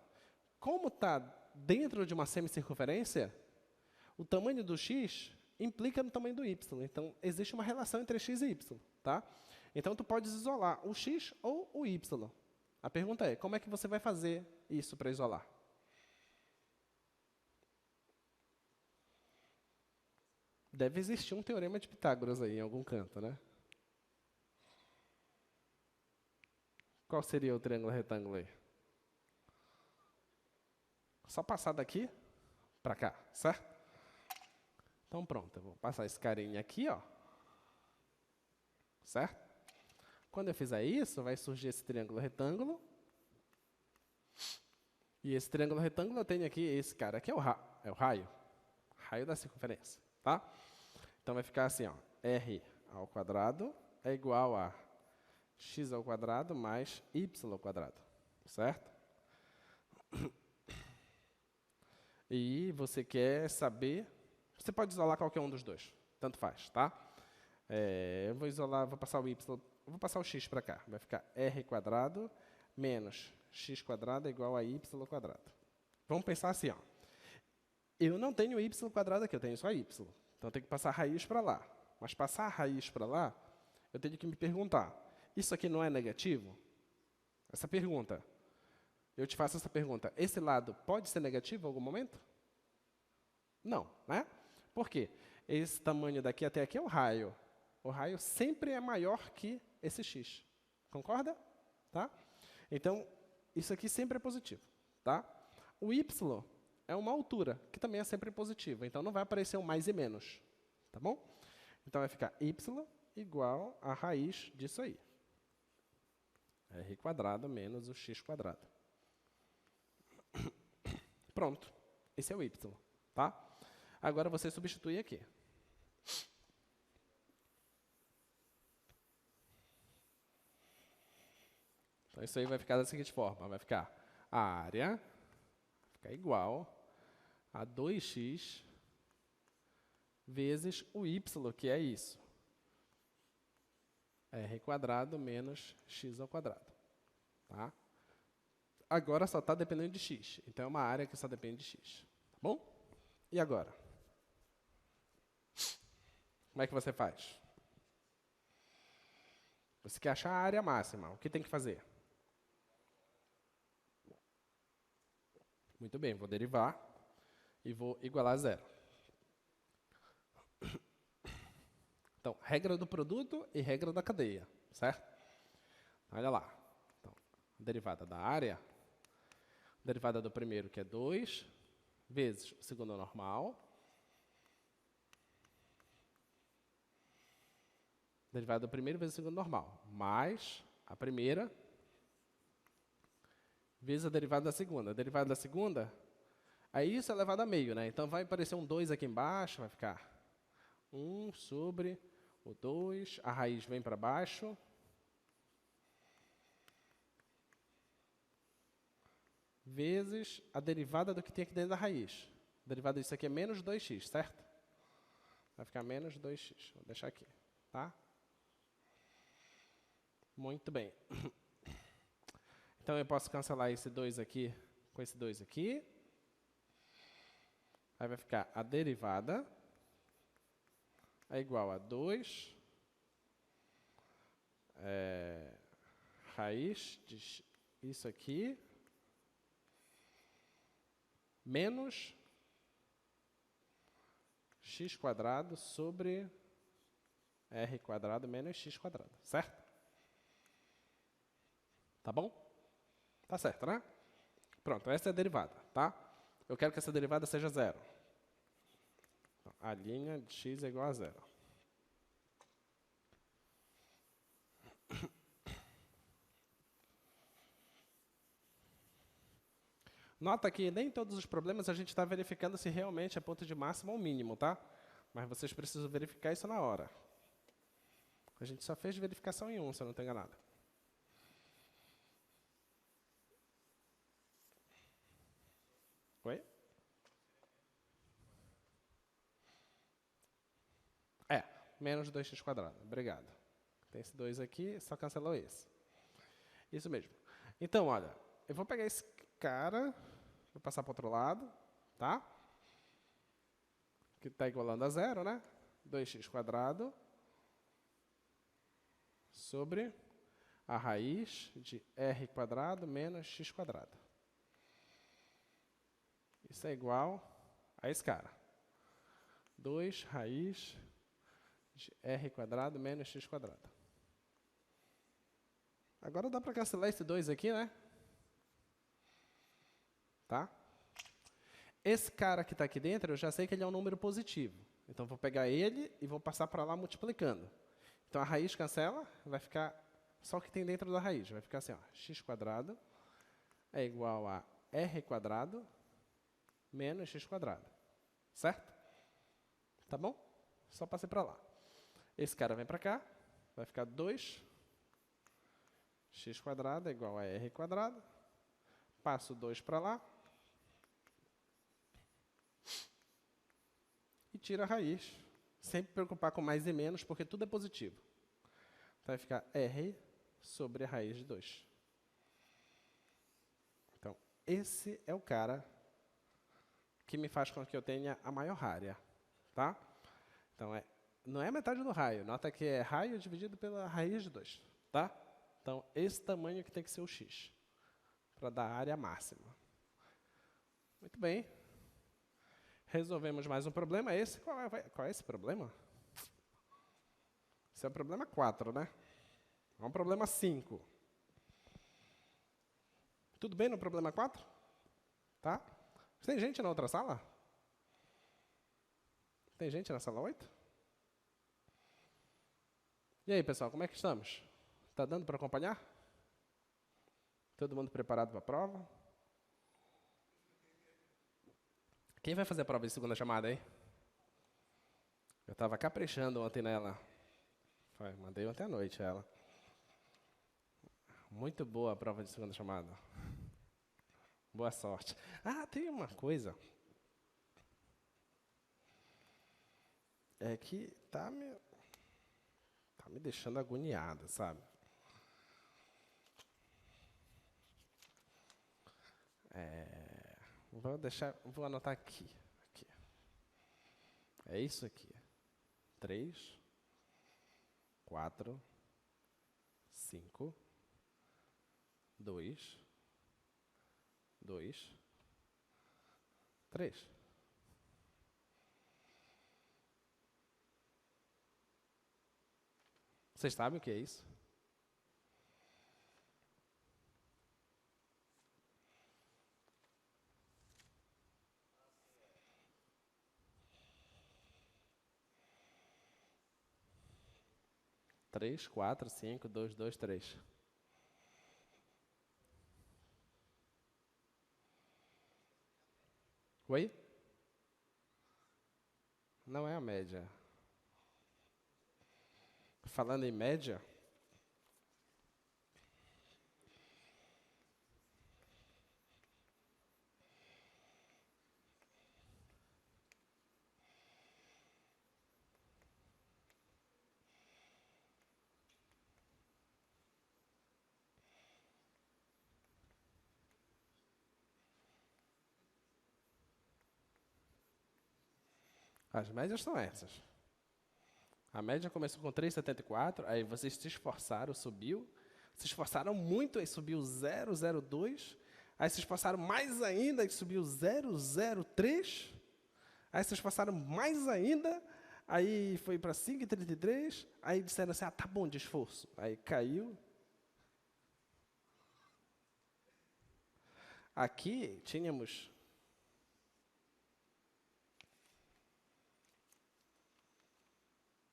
como está dentro de uma semicircunferência, o tamanho do x implica no tamanho do y. Então, existe uma relação entre x e y, tá? Então, tu podes isolar o x ou o y. A pergunta é, como é que você vai fazer isso para isolar? Deve existir um teorema de Pitágoras aí em algum canto, né? Qual seria o triângulo retângulo aí? Só passar daqui para cá, certo? Então, pronto. Eu vou passar esse carinha aqui, ó. Certo? Quando eu fizer isso, vai surgir esse triângulo retângulo. E esse triângulo retângulo eu tenho aqui esse cara. Aqui é o raio. Raio da circunferência, tá? Então, vai ficar assim, ó. R ao quadrado é igual a x ao quadrado mais y ao quadrado, certo? E você quer saber... Você pode isolar qualquer um dos dois, tanto faz, tá? Eu vou isolar, vou passar o y, vou passar o x para cá. Vai ficar r quadrado menos x quadrado é igual a y quadrado. Vamos pensar assim, ó. Eu não tenho y quadrado aqui, eu tenho só y. Então, eu tenho que passar a raiz para lá. Mas passar a raiz para lá, eu tenho que me perguntar, isso aqui não é negativo? Essa pergunta. Eu te faço essa pergunta. Esse lado pode ser negativo em algum momento? Não, né? Por quê? Esse tamanho daqui até aqui é o raio. O raio sempre é maior que esse x. Concorda? Tá? Então, isso aqui sempre é positivo. Tá? O y é uma altura, que também é sempre positivo. Então, não vai aparecer um mais e menos. Tá bom? Então, vai ficar y igual a raiz disso aí. R² menos o x². Pronto. Esse é o y. Tá? Agora, você substitui aqui. Então, isso aí vai ficar da seguinte forma. Vai ficar a área vai ficar igual a 2x vezes o y, que é isso. R² menos x². Tá? Agora só está dependendo de x. Então, é uma área que só depende de x. Tá bom? E agora? Como é que você faz? Você quer achar a área máxima. O que tem que fazer? Muito bem, vou derivar e vou igualar a zero. Então, regra do produto e regra da cadeia, certo? Olha lá. Então, a derivada da área, a derivada do primeiro, que é 2, vezes o segundo normal, derivada do primeiro vezes o segundo normal, mais a primeira vezes a derivada da segunda. A derivada da segunda, aí isso é elevado a meio, né? Então, vai aparecer um 2 aqui embaixo, vai ficar 1 sobre o 2, a raiz vem para baixo, vezes a derivada do que tem aqui dentro da raiz. A derivada disso aqui é menos 2x, certo? Vai ficar menos 2x. Vou deixar aqui, tá? Muito bem. Então, eu posso cancelar esse 2 aqui com esse 2 aqui. Aí vai ficar a derivada é igual a 2 raiz de isso aqui menos x² sobre r² menos x², certo? Tá bom? Tá certo, né? Pronto, essa é a derivada, tá? Eu quero que essa derivada seja zero. Então, a linha de x é igual a zero. Nota que nem todos os problemas a gente está verificando se realmente é ponto de máximo ou mínimo, tá? Mas vocês precisam verificar isso na hora. A gente só fez verificação em um, se eu não estou enganado. Oi? Menos 2x². Obrigado. Tem esse 2 aqui, só cancelou esse. Isso mesmo. Então, olha, eu vou pegar esse cara, vou passar para o outro lado, tá? Que está igualando a zero, né? 2x² sobre a raiz de r² menos x². Isso é igual a esse cara. 2 raiz de r² menos x². Agora dá para cancelar esse 2 aqui, né? Tá? Esse cara que está aqui dentro, eu já sei que ele é um número positivo. Então, vou pegar ele e vou passar para lá multiplicando. Então, a raiz cancela, vai ficar só o que tem dentro da raiz. Vai ficar assim, ó, x² é igual a r² menos x². Certo? Tá bom? Só passei para lá. Esse cara vem para cá, vai ficar 2x² é igual a r². Passo 2 para lá. E tira a raiz. Sempre preocupar com mais e menos, porque tudo é positivo. Então, vai ficar r sobre a raiz de 2. Então, esse é o cara que me faz com que eu tenha a maior área. Tá? Então, não é metade do raio. Nota que é raio dividido pela raiz de 2. Tá? Então, esse tamanho que tem que ser o x, para dar a área máxima. Muito bem. Resolvemos mais um problema. Qual é esse problema? Esse é o problema 4, né? Vamos ao problema 5. Tudo bem no problema 4? Tá? Tem gente na outra sala? Tem gente na sala 8? E aí, pessoal, como é que estamos? Está dando para acompanhar? Todo mundo preparado para a prova? Quem vai fazer a prova de segunda chamada aí? Eu estava caprichando ontem nela. Mandei ontem à noite ela. Muito boa a prova de segunda chamada. Boa sorte. Ah, tem uma coisa. É que tá me deixando agoniado, sabe? Vou anotar aqui. É isso aqui. 3, 4, 5, 2, 3. Vocês sabem o que é isso? Três, 4, 5, 2, 3. Oi? Não é a média. Falando em média, as médias são essas. A média começou com 3,74, aí vocês se esforçaram, subiu. Se esforçaram muito, aí subiu 0,02. Aí se esforçaram mais ainda, aí subiu 0,03. Aí se esforçaram mais ainda, aí foi para 5,33. Aí disseram assim, tá bom de esforço. Aí caiu. Aqui tínhamos...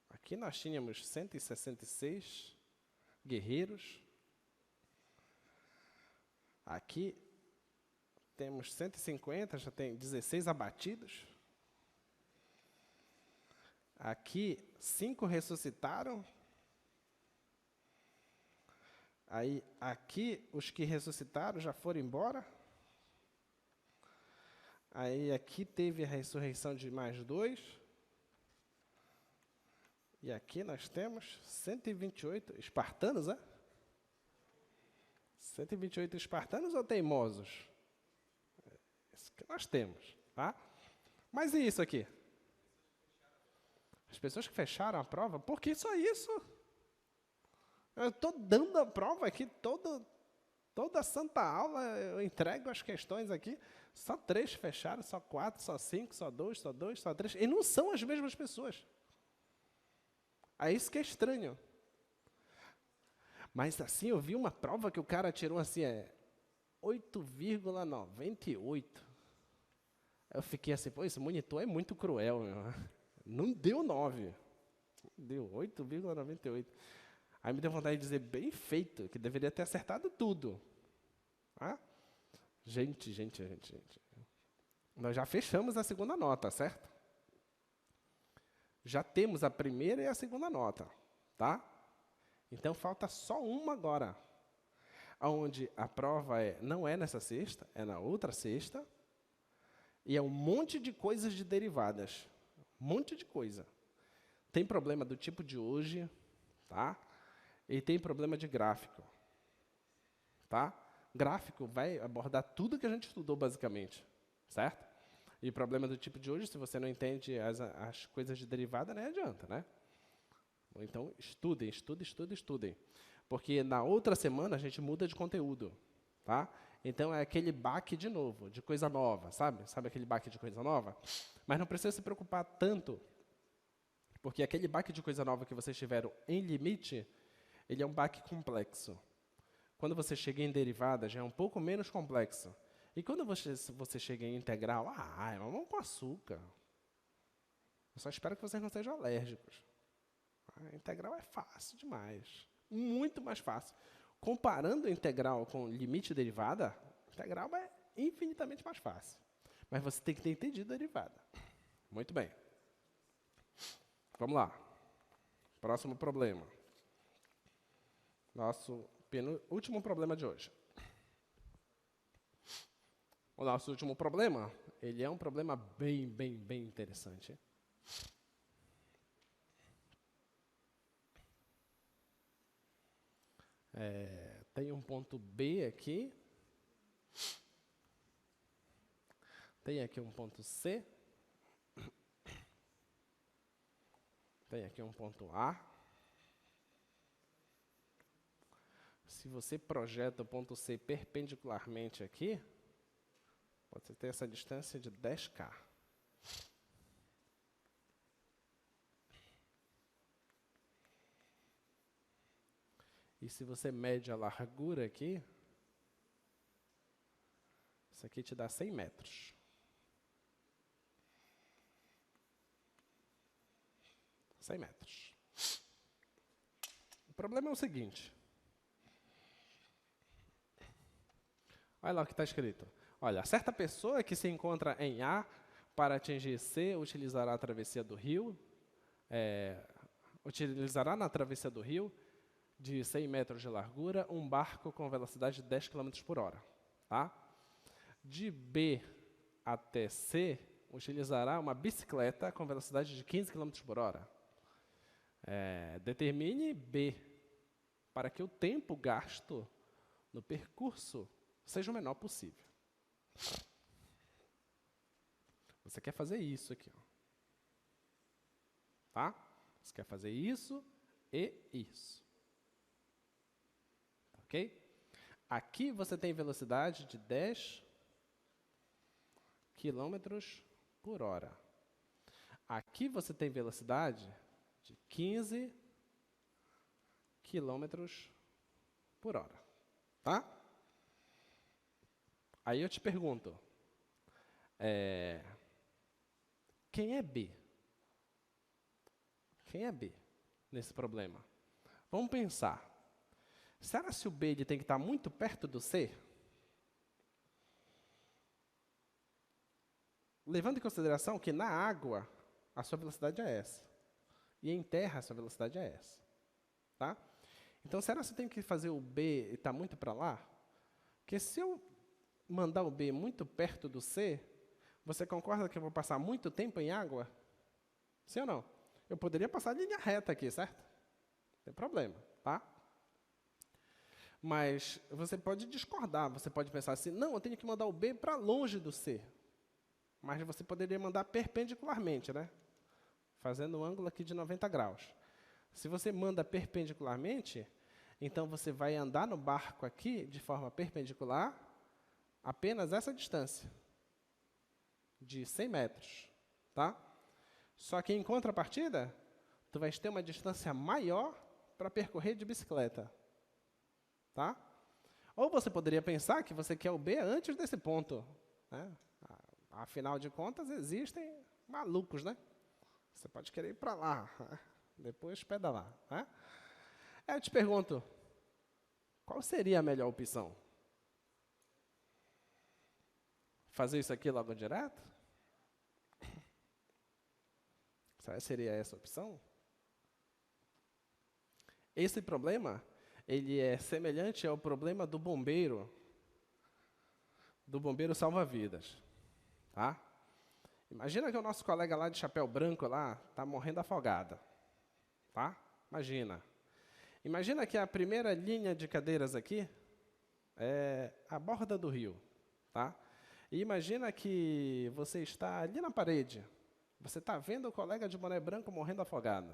Aqui nós tínhamos 166 guerreiros. Aqui temos 150, já tem 16 abatidos. Aqui, 5 ressuscitaram. Aí, aqui, os que ressuscitaram já foram embora. Aí, aqui teve a ressurreição de mais 2. E aqui nós temos 128 espartanos, né? 128 espartanos ou teimosos? Isso que nós temos, tá? Mas e isso aqui? As pessoas que fecharam a prova, por que só isso? Eu estou dando a prova aqui, toda a santa aula, eu entrego as questões aqui, só 3 fecharam, só 4, só 5, só 2, só 2, só 3, e não são as mesmas pessoas. É isso que é estranho. Mas assim, eu vi uma prova que o cara tirou assim, 8,98. Eu fiquei assim, pô, esse monitor é muito cruel, meu. Não deu 9. Deu 8,98. Aí me deu vontade de dizer, bem feito, que deveria ter acertado tudo. Ah? Gente. Nós já fechamos a segunda nota, certo? Já temos a primeira e a segunda nota, tá? Então, falta só uma agora, onde a prova não é nessa sexta, é na outra sexta, e é um monte de coisas de derivadas. Um monte de coisa. Tem problema do tipo de hoje, tá? E tem problema de gráfico, tá? Gráfico vai abordar tudo que a gente estudou, basicamente, certo? E problema do tipo de hoje, se você não entende as coisas de derivada, nem adianta, né? Então, estudem. Porque na outra semana a gente muda de conteúdo, tá? Então, é aquele baque de novo, de coisa nova, sabe? Sabe aquele baque de coisa nova? Mas não precisa se preocupar tanto, porque aquele baque de coisa nova que vocês tiveram em limite ele é um baque complexo. Quando você chega em derivada, já é um pouco menos complexo. E quando você chega em integral, é mamão com açúcar. Eu só espero que vocês não sejam alérgicos. A integral é fácil demais. Muito mais fácil. Comparando a integral com limite e derivada, a integral é infinitamente mais fácil. Mas você tem que ter entendido a derivada. Muito bem. Vamos lá. Próximo problema. Nosso último problema de hoje. O nosso último problema, ele é um problema bem interessante. Tem um ponto B aqui. Tem aqui um ponto C. Tem aqui um ponto A. Se você projeta o ponto C perpendicularmente aqui, pode ter essa distância de 10K. E se você mede a largura aqui, isso aqui te dá 100 metros. O problema é o seguinte. Olha lá o que está escrito. Olha, certa pessoa que se encontra em A para atingir C utilizará a travessia do rio, utilizará na travessia do rio de 100 metros de largura um barco com velocidade de 10 km por hora. Tá? De B até C, utilizará uma bicicleta com velocidade de 15 km por hora. Determine B para que o tempo gasto no percurso seja o menor possível. Você quer fazer isso aqui, ó. Tá? Você quer fazer isso e isso. Ok? Aqui você tem velocidade de 10 km por hora. Aqui você tem velocidade de 15 km por hora. Tá? Aí eu te pergunto, quem é B? Quem é B nesse problema? Vamos pensar. Será que o B ele tem que estar muito perto do C? Levando em consideração que na água a sua velocidade é essa. E em terra a sua velocidade é essa. Tá? Então, será que você tem que fazer o B e estar muito para lá? Porque se eu mandar o B muito perto do C, você concorda que eu vou passar muito tempo em água? Sim ou não? Eu poderia passar de linha reta aqui, certo? Não tem problema, tá? Mas você pode discordar, você pode pensar assim, não, eu tenho que mandar o B para longe do C. Mas você poderia mandar perpendicularmente, né? Fazendo um ângulo aqui de 90 graus. Se você manda perpendicularmente, então você vai andar no barco aqui de forma perpendicular, apenas essa distância, de 100 metros. Tá? Só que em contrapartida, tu vais ter uma distância maior para percorrer de bicicleta. Tá? Ou você poderia pensar que você quer o B antes desse ponto. Né? Afinal de contas, existem malucos, né? Você pode querer ir para lá, né? Depois pedalar. Né? Eu te pergunto, qual seria a melhor opção? Fazer isso aqui logo direto? Seria essa a opção? Esse problema, ele é semelhante ao problema do bombeiro salva-vidas. Tá? Imagina que o nosso colega lá de chapéu branco lá está morrendo afogado. Tá? Imagina. Imagina que a primeira linha de cadeiras aqui é a borda do rio. Tá? E imagina que você está ali na parede. Você está vendo o colega de boné branco morrendo afogado.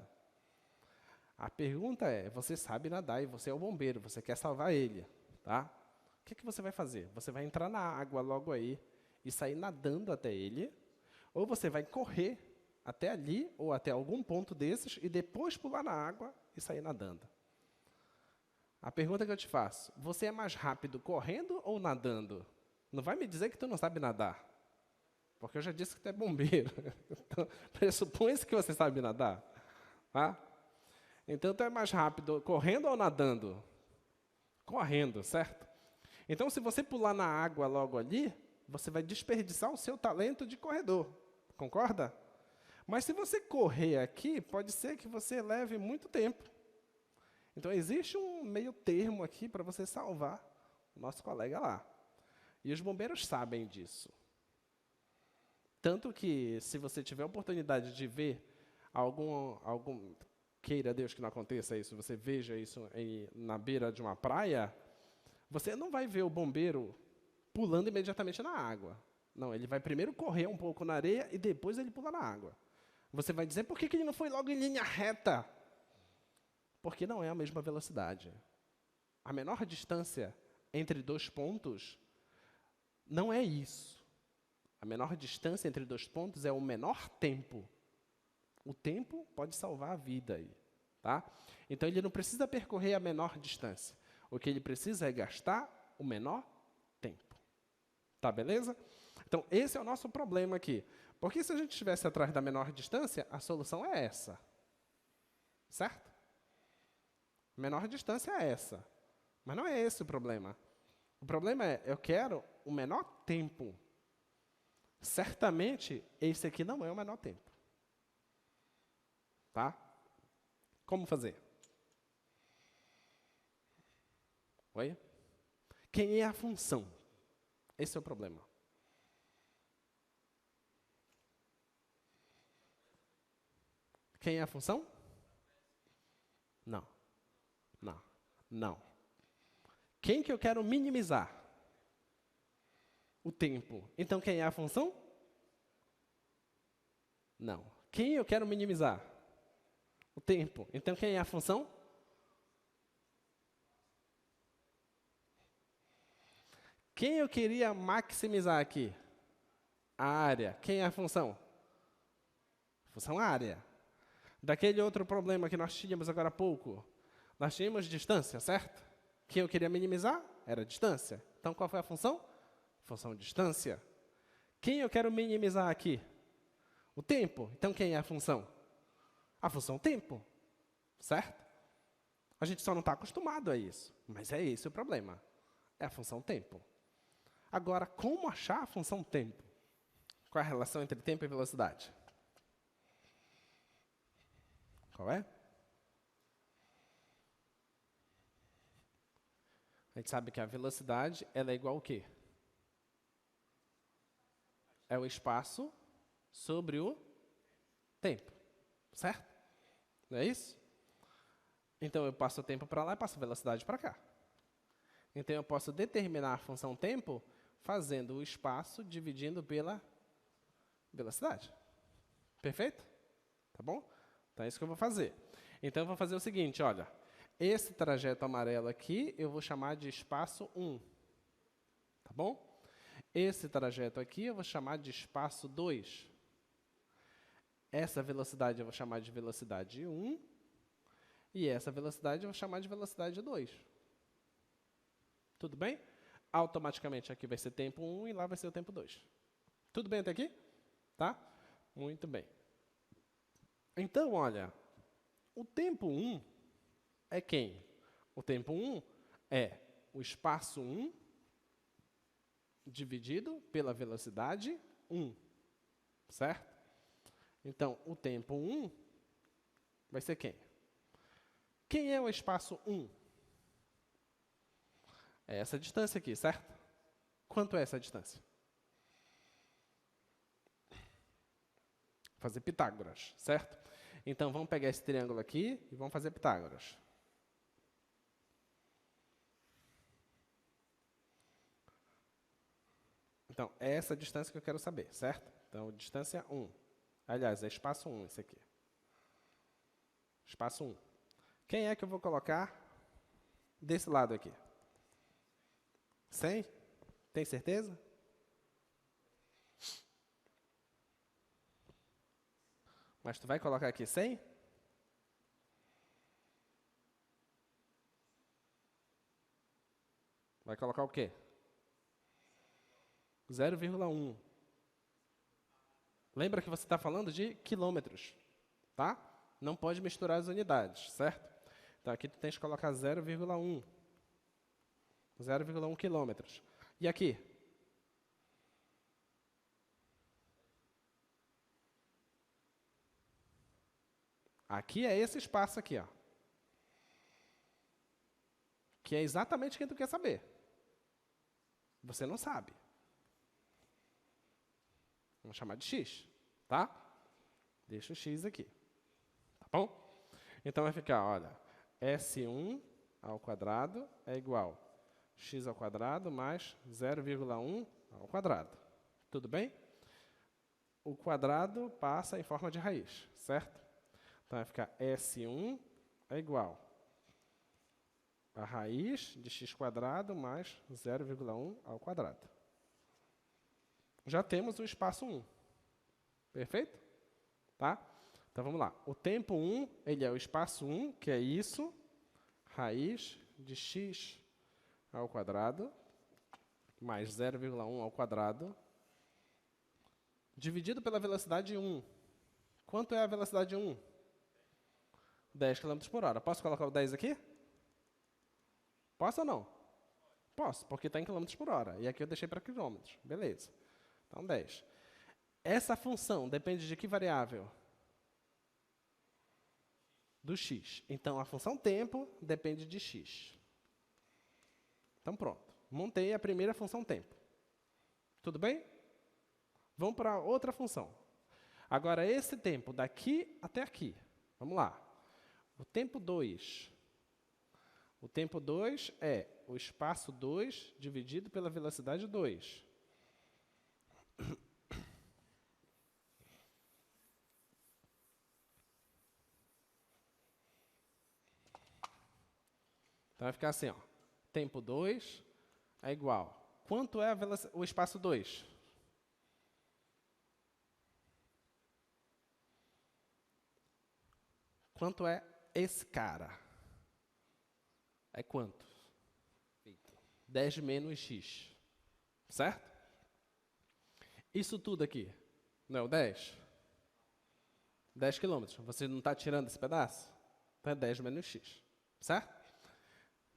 A pergunta é, você sabe nadar e você é o bombeiro, você quer salvar ele. Tá? O que você vai fazer? Você vai entrar na água logo aí e sair nadando até ele, ou você vai correr até ali ou até algum ponto desses e depois pular na água e sair nadando. A pergunta que eu te faço, você é mais rápido correndo ou nadando? Não vai me dizer que tu não sabe nadar. Porque eu já disse que tu é bombeiro. Então, pressupõe-se que você sabe nadar. Tá? Então, tu é mais rápido correndo ou nadando? Correndo, certo? Então, se você pular na água logo ali, você vai desperdiçar o seu talento de corredor. Concorda? Mas se você correr aqui, pode ser que você leve muito tempo. Então, existe um meio termo aqui para você salvar o nosso colega lá. E os bombeiros sabem disso. Tanto que, se você tiver a oportunidade de ver algum queira Deus que não aconteça isso, você veja isso na beira de uma praia, você não vai ver o bombeiro pulando imediatamente na água. Não, ele vai primeiro correr um pouco na areia e depois ele pula na água. Você vai dizer, por que ele não foi logo em linha reta? Porque não é a mesma velocidade. A menor distância entre dois pontos não é isso. A menor distância entre dois pontos é o menor tempo. O tempo pode salvar a vida aí. Tá? Então, ele não precisa percorrer a menor distância. O que ele precisa é gastar o menor tempo. Tá, beleza? Então, esse é o nosso problema aqui. Porque se a gente estivesse atrás da menor distância, a solução é essa. Certo? A menor distância é essa. Mas não é esse o problema. O problema é, eu quero o menor tempo. Certamente, esse aqui não é o menor tempo. Tá? Como fazer? Oi? Quem é a função? Esse é o problema. Quem é a função? Não. Não. Não. Quem que eu quero minimizar? O tempo. Então, quem é a função? Não. Quem eu quero minimizar? O tempo. Então, quem é a função? Quem eu queria maximizar aqui? A área. Quem é a função? Função área. Daquele outro problema que nós tínhamos agora há pouco, nós tínhamos distância, certo? Quem eu queria minimizar? Era a distância. Então, qual foi a função? Função distância. Quem eu quero minimizar aqui? O tempo. Então, quem é a função? A função tempo. Certo? A gente só não está acostumado a isso. Mas é esse o problema. É a função tempo. Agora, como achar a função tempo? Qual é a relação entre tempo e velocidade? Qual é? A gente sabe que a velocidade ela é igual ao quê? É o espaço sobre o tempo. Certo? Não é isso? Então, eu passo o tempo para lá e passo a velocidade para cá. Então, eu posso determinar a função tempo fazendo o espaço dividindo pela velocidade. Perfeito? Tá bom? Então, é isso que eu vou fazer. Então, eu vou fazer o seguinte, olha. Esse trajeto amarelo aqui, eu vou chamar de espaço 1. Tá bom? Esse trajeto aqui, eu vou chamar de espaço 2. Essa velocidade, eu vou chamar de velocidade 1. E essa velocidade, eu vou chamar de velocidade 2. Tudo bem? Automaticamente, aqui vai ser tempo 1 e lá vai ser o tempo 2. Tudo bem até aqui? Tá? Muito bem. Então, olha, o tempo 1 é quem? O tempo 1 é o espaço 1 dividido pela velocidade 1. Certo? Então, o tempo 1 vai ser quem? Quem é o espaço 1? É essa distância aqui, certo? Quanto é essa distância? Fazer Pitágoras, certo? Então, vamos pegar esse triângulo aqui e vamos fazer Pitágoras. Então, é essa distância que eu quero saber, certo? Então, distância 1. Aliás, é espaço 1 esse aqui. Espaço 1. Quem é que eu vou colocar desse lado aqui? 100? Tem certeza? Mas tu vai colocar aqui 100? Vai colocar o quê? 0,1. Lembra que você está falando de quilômetros, tá? Não pode misturar as unidades, certo? Então, aqui tu tens que colocar 0,1. 0,1 quilômetros. E aqui? Aqui é esse espaço aqui, ó. Que é exatamente quem tu quer saber. Você não sabe. Vamos chamar de x, tá? Deixa o x aqui. Tá bom? Então, vai ficar, olha, S1 ao quadrado é igual a x ao quadrado mais 0,1 ao quadrado. Tudo bem? O quadrado passa em forma de raiz, certo? Então, vai ficar S1 é igual a raiz de x quadrado mais 0,1 ao quadrado. Já temos o espaço 1. Perfeito? Tá? Então, vamos lá. O tempo 1, ele é o espaço 1, que é isso, raiz de x ao quadrado, mais 0,1 ao quadrado, dividido pela velocidade 1. Quanto é a velocidade 1? 10 km por hora. Posso colocar o 10 aqui? Posso ou não? Posso, porque está em km por hora. E aqui eu deixei para quilômetros. Beleza. Então, 10. Essa função depende de que variável? Do x. Então, a função tempo depende de x. Então, pronto. Montei a primeira função tempo. Tudo bem? Vamos para outra função. Agora, esse tempo daqui até aqui. Vamos lá. O tempo 2. O tempo 2 é o espaço 2 dividido pela velocidade 2. Então, vai ficar assim, ó. Tempo 2 é igual. Quanto é o espaço 2? Quanto é esse cara? É quanto? 10 menos x. Certo? Isso tudo aqui, não é o 10? 10 quilômetros. Você não está tirando esse pedaço? Então é 10 menos x. Certo?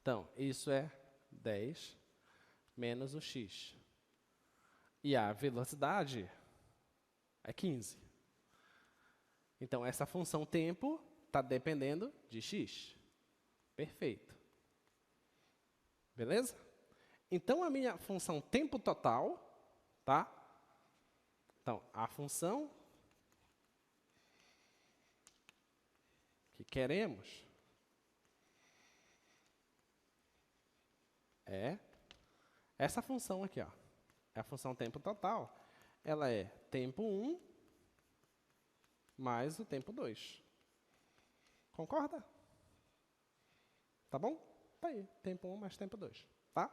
Então, isso é 10 menos o x. E a velocidade é 15. Então, essa função tempo está dependendo de x. Perfeito. Beleza? Então, a minha função tempo total, tá? Então, a função que queremos é essa função aqui, ó. É a função tempo total. Ela é tempo 1 mais o tempo 2. Concorda? Tá bom? Tá aí, tempo 1 mais tempo 2, tá?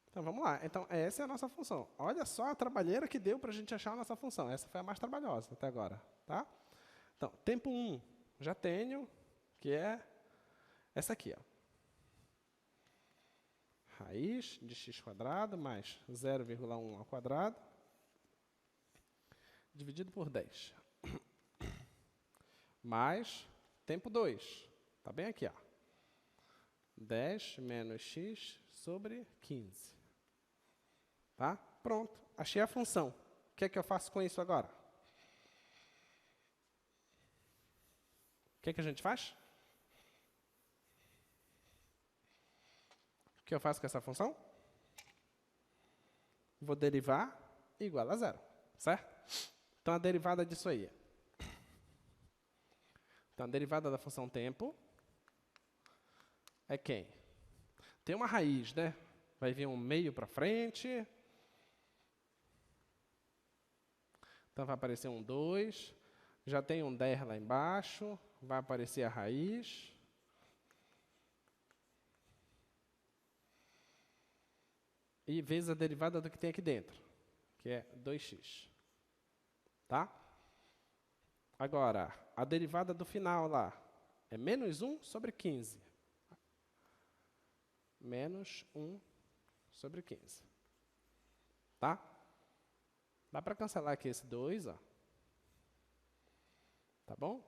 Então, vamos lá. Então, essa é a nossa função. Olha só a trabalheira que deu para a gente achar a nossa função. Essa foi a mais trabalhosa até agora, tá? Então, tempo 1, já tenho, que é essa aqui, ó. Raiz de x quadrado mais 0,1 ao quadrado, dividido por 10. Mais tempo 2. Está bem aqui, ó. 10 menos x sobre 15. Tá? Pronto. Achei a função. O que é que eu faço com isso agora? O que é que a gente faz? O que eu faço com essa função? Vou derivar igual a 0. Certo? Então, a derivada disso aí. Então, a derivada da função tempo é quem? Tem uma raiz, né? Vai vir um meio para frente. Então, vai aparecer um 2. Já tem um 10 lá embaixo. Vai aparecer a raiz. E vezes a derivada do que tem aqui dentro, que é 2x. Tá? Agora, a derivada do final lá é menos 1 sobre 15. Menos 1 sobre 15. Tá? Dá para cancelar aqui esse 2, ó. Tá bom?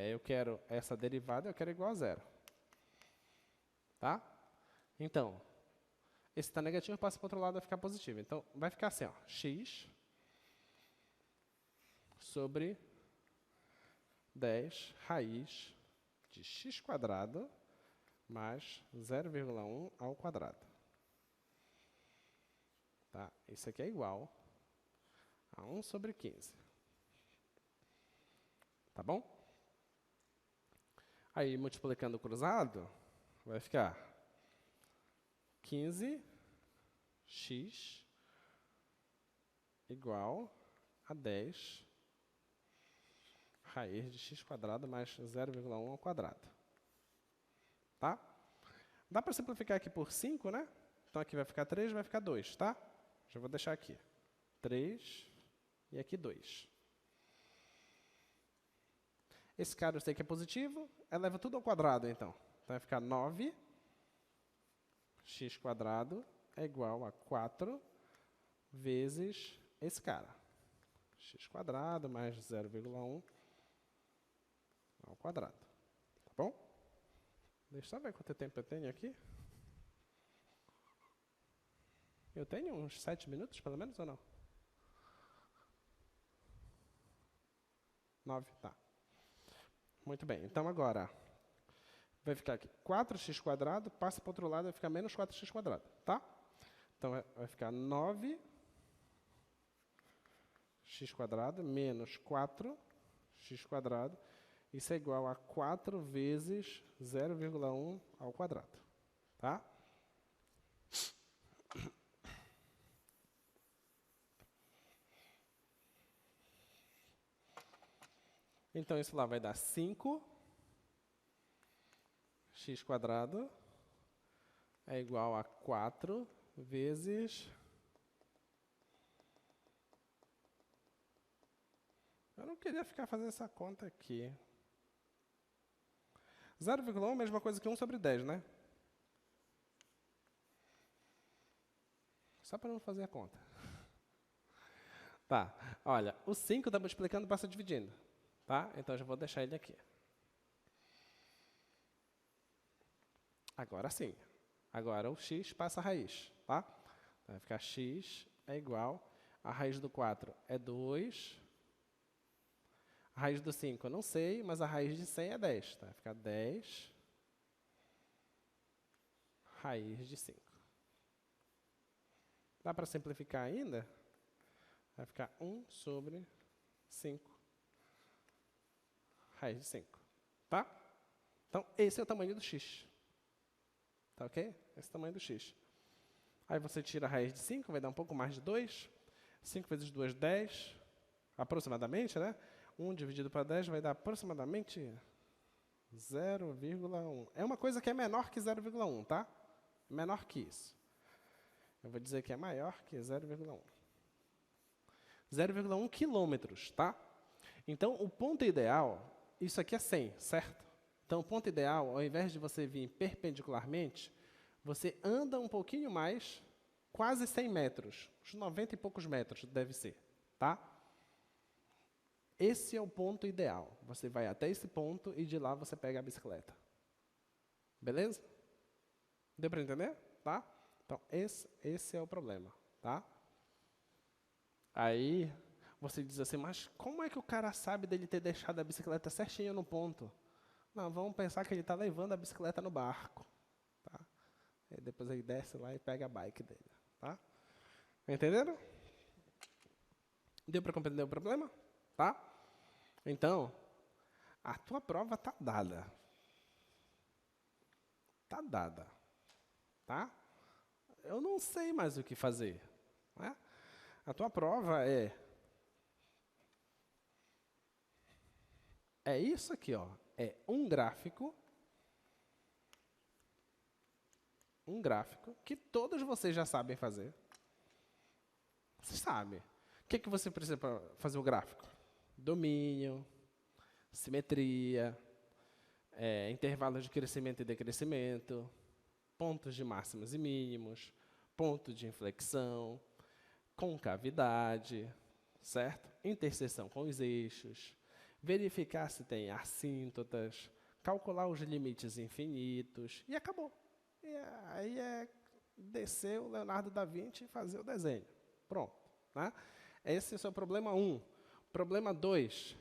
Eu quero essa derivada, eu quero igual a zero. Tá? Então, esse está negativo, passa para o outro lado, vai ficar positivo. Então, vai ficar assim, ó, x sobre 10 raiz de x² mais 0,1 ao quadrado. Tá? Isso aqui é igual a 1 sobre 15. Tá bom? Aí, multiplicando cruzado, vai ficar 15x igual a 10 raiz de x² mais 0,1 ao quadrado. Tá? Dá para simplificar aqui por 5, né? Então, aqui vai ficar 3, vai ficar 2, tá? Já vou deixar aqui. 3 e aqui 2. Esse cara eu sei que é positivo, eleva tudo ao quadrado, então. Então, vai ficar 9x² é igual a 4 vezes esse cara. x² mais 0,1 ao quadrado. Tá bom? Deixa eu só ver quanto tempo eu tenho aqui. Eu tenho uns 7 minutos, pelo menos, ou não? 9, tá. Muito bem, então agora vai ficar aqui 4x², passa para o outro lado, vai ficar menos 4x², tá? Então vai ficar 9x² menos 4x², isso é igual a 4 vezes 0,1 ao quadrado, tá? Então, isso lá vai dar 5x² é igual a 4 vezes... Eu não queria ficar fazendo essa conta aqui. 0,1 é a mesma coisa que 1 sobre 10, né? Só para não fazer a conta. Tá, olha, o 5 está multiplicando, passa dividindo. Tá? Então, eu já vou deixar ele aqui. Agora sim. Agora o x passa a raiz. Tá? Vai ficar x é igual... A raiz do 4 é 2. A raiz do 5 eu não sei, mas a raiz de 100 é 10. Tá? Vai ficar 10 raiz de 5. Dá para simplificar ainda? Vai ficar 1 sobre 5 raiz de 5. Tá? Então, esse é o tamanho do x. Tá ok? Esse é o tamanho do x. Aí você tira a raiz de 5, vai dar um pouco mais de 2. 5 vezes 2, 10. Aproximadamente, né? 1 dividido para 10 vai dar aproximadamente 0,1. É uma coisa que é menor que 0,1, tá? Menor que isso. Eu vou dizer que é maior que 0,1. 0,1 quilômetros, tá? Então, o ponto ideal, isso aqui é 100, certo? Então, o ponto ideal, ao invés de você vir perpendicularmente, você anda um pouquinho mais, quase 100 metros, uns 90 e poucos metros deve ser, tá? Esse é o ponto ideal. Você vai até esse ponto e de lá você pega a bicicleta. Beleza? Deu para entender? Tá? Então, esse é o problema, tá? Aí, você diz assim, mas como é que o cara sabe dele ter deixado a bicicleta certinho no ponto? Não, vamos pensar que ele está levando a bicicleta no barco. Tá? E depois ele desce lá e pega a bike dele. Tá? Entenderam? Deu para compreender o problema? Tá? Então, a tua prova está dada. Está dada. Tá? Eu não sei mais o que fazer. Né? A tua prova é isso aqui, ó. É um gráfico que todos vocês já sabem fazer. Você sabe. O que você precisa para fazer o gráfico? Domínio, simetria, intervalos de crescimento e decrescimento, pontos de máximos e mínimos, ponto de inflexão, concavidade, certo? Interseção com os eixos, verificar se tem assíntotas, calcular os limites infinitos, e acabou. E aí é descer o Leonardo da Vinci e fazer o desenho. Pronto. Né? Esse é o seu problema 1. Problema 2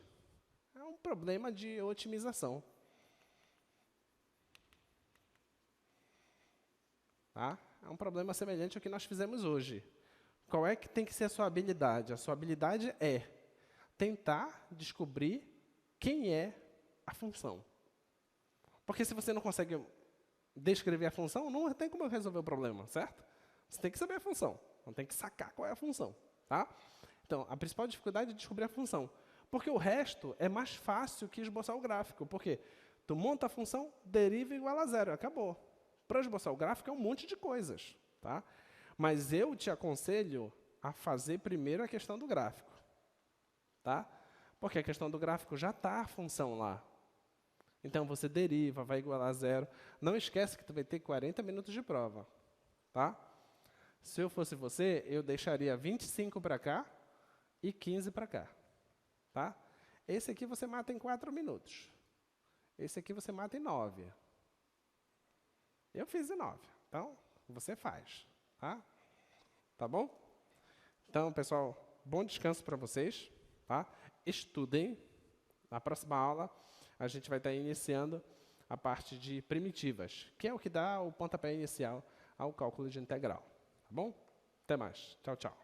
é um problema de otimização. Tá? É um problema semelhante ao que nós fizemos hoje. Qual é que tem que ser a sua habilidade? A sua habilidade é tentar descobrir quem é a função. Porque se você não consegue descrever a função, não tem como resolver o problema, certo? Você tem que saber a função, não tem que sacar qual é a função. Tá? Então, a principal dificuldade é descobrir a função. Porque o resto é mais fácil que esboçar o gráfico. Por quê? Tu monta a função, deriva igual a zero, acabou. Para esboçar o gráfico é um monte de coisas. Tá? Mas eu te aconselho a fazer primeiro a questão do gráfico. Tá? Porque a questão do gráfico já está a função lá. Então, você deriva, vai igualar a zero. Não esquece que tu vai ter 40 minutos de prova. Tá? Se eu fosse você, eu deixaria 25 para cá e 15 para cá. Tá? Esse aqui você mata em 4 minutos. Esse aqui você mata em 9. Eu fiz em 9. Então, você faz. Tá? Tá bom? Então, pessoal, bom descanso para vocês. Tá? Estudem. Na próxima aula, a gente vai estar iniciando a parte de primitivas, que é o que dá o pontapé inicial ao cálculo de integral. Tá bom? Até mais. Tchau, tchau.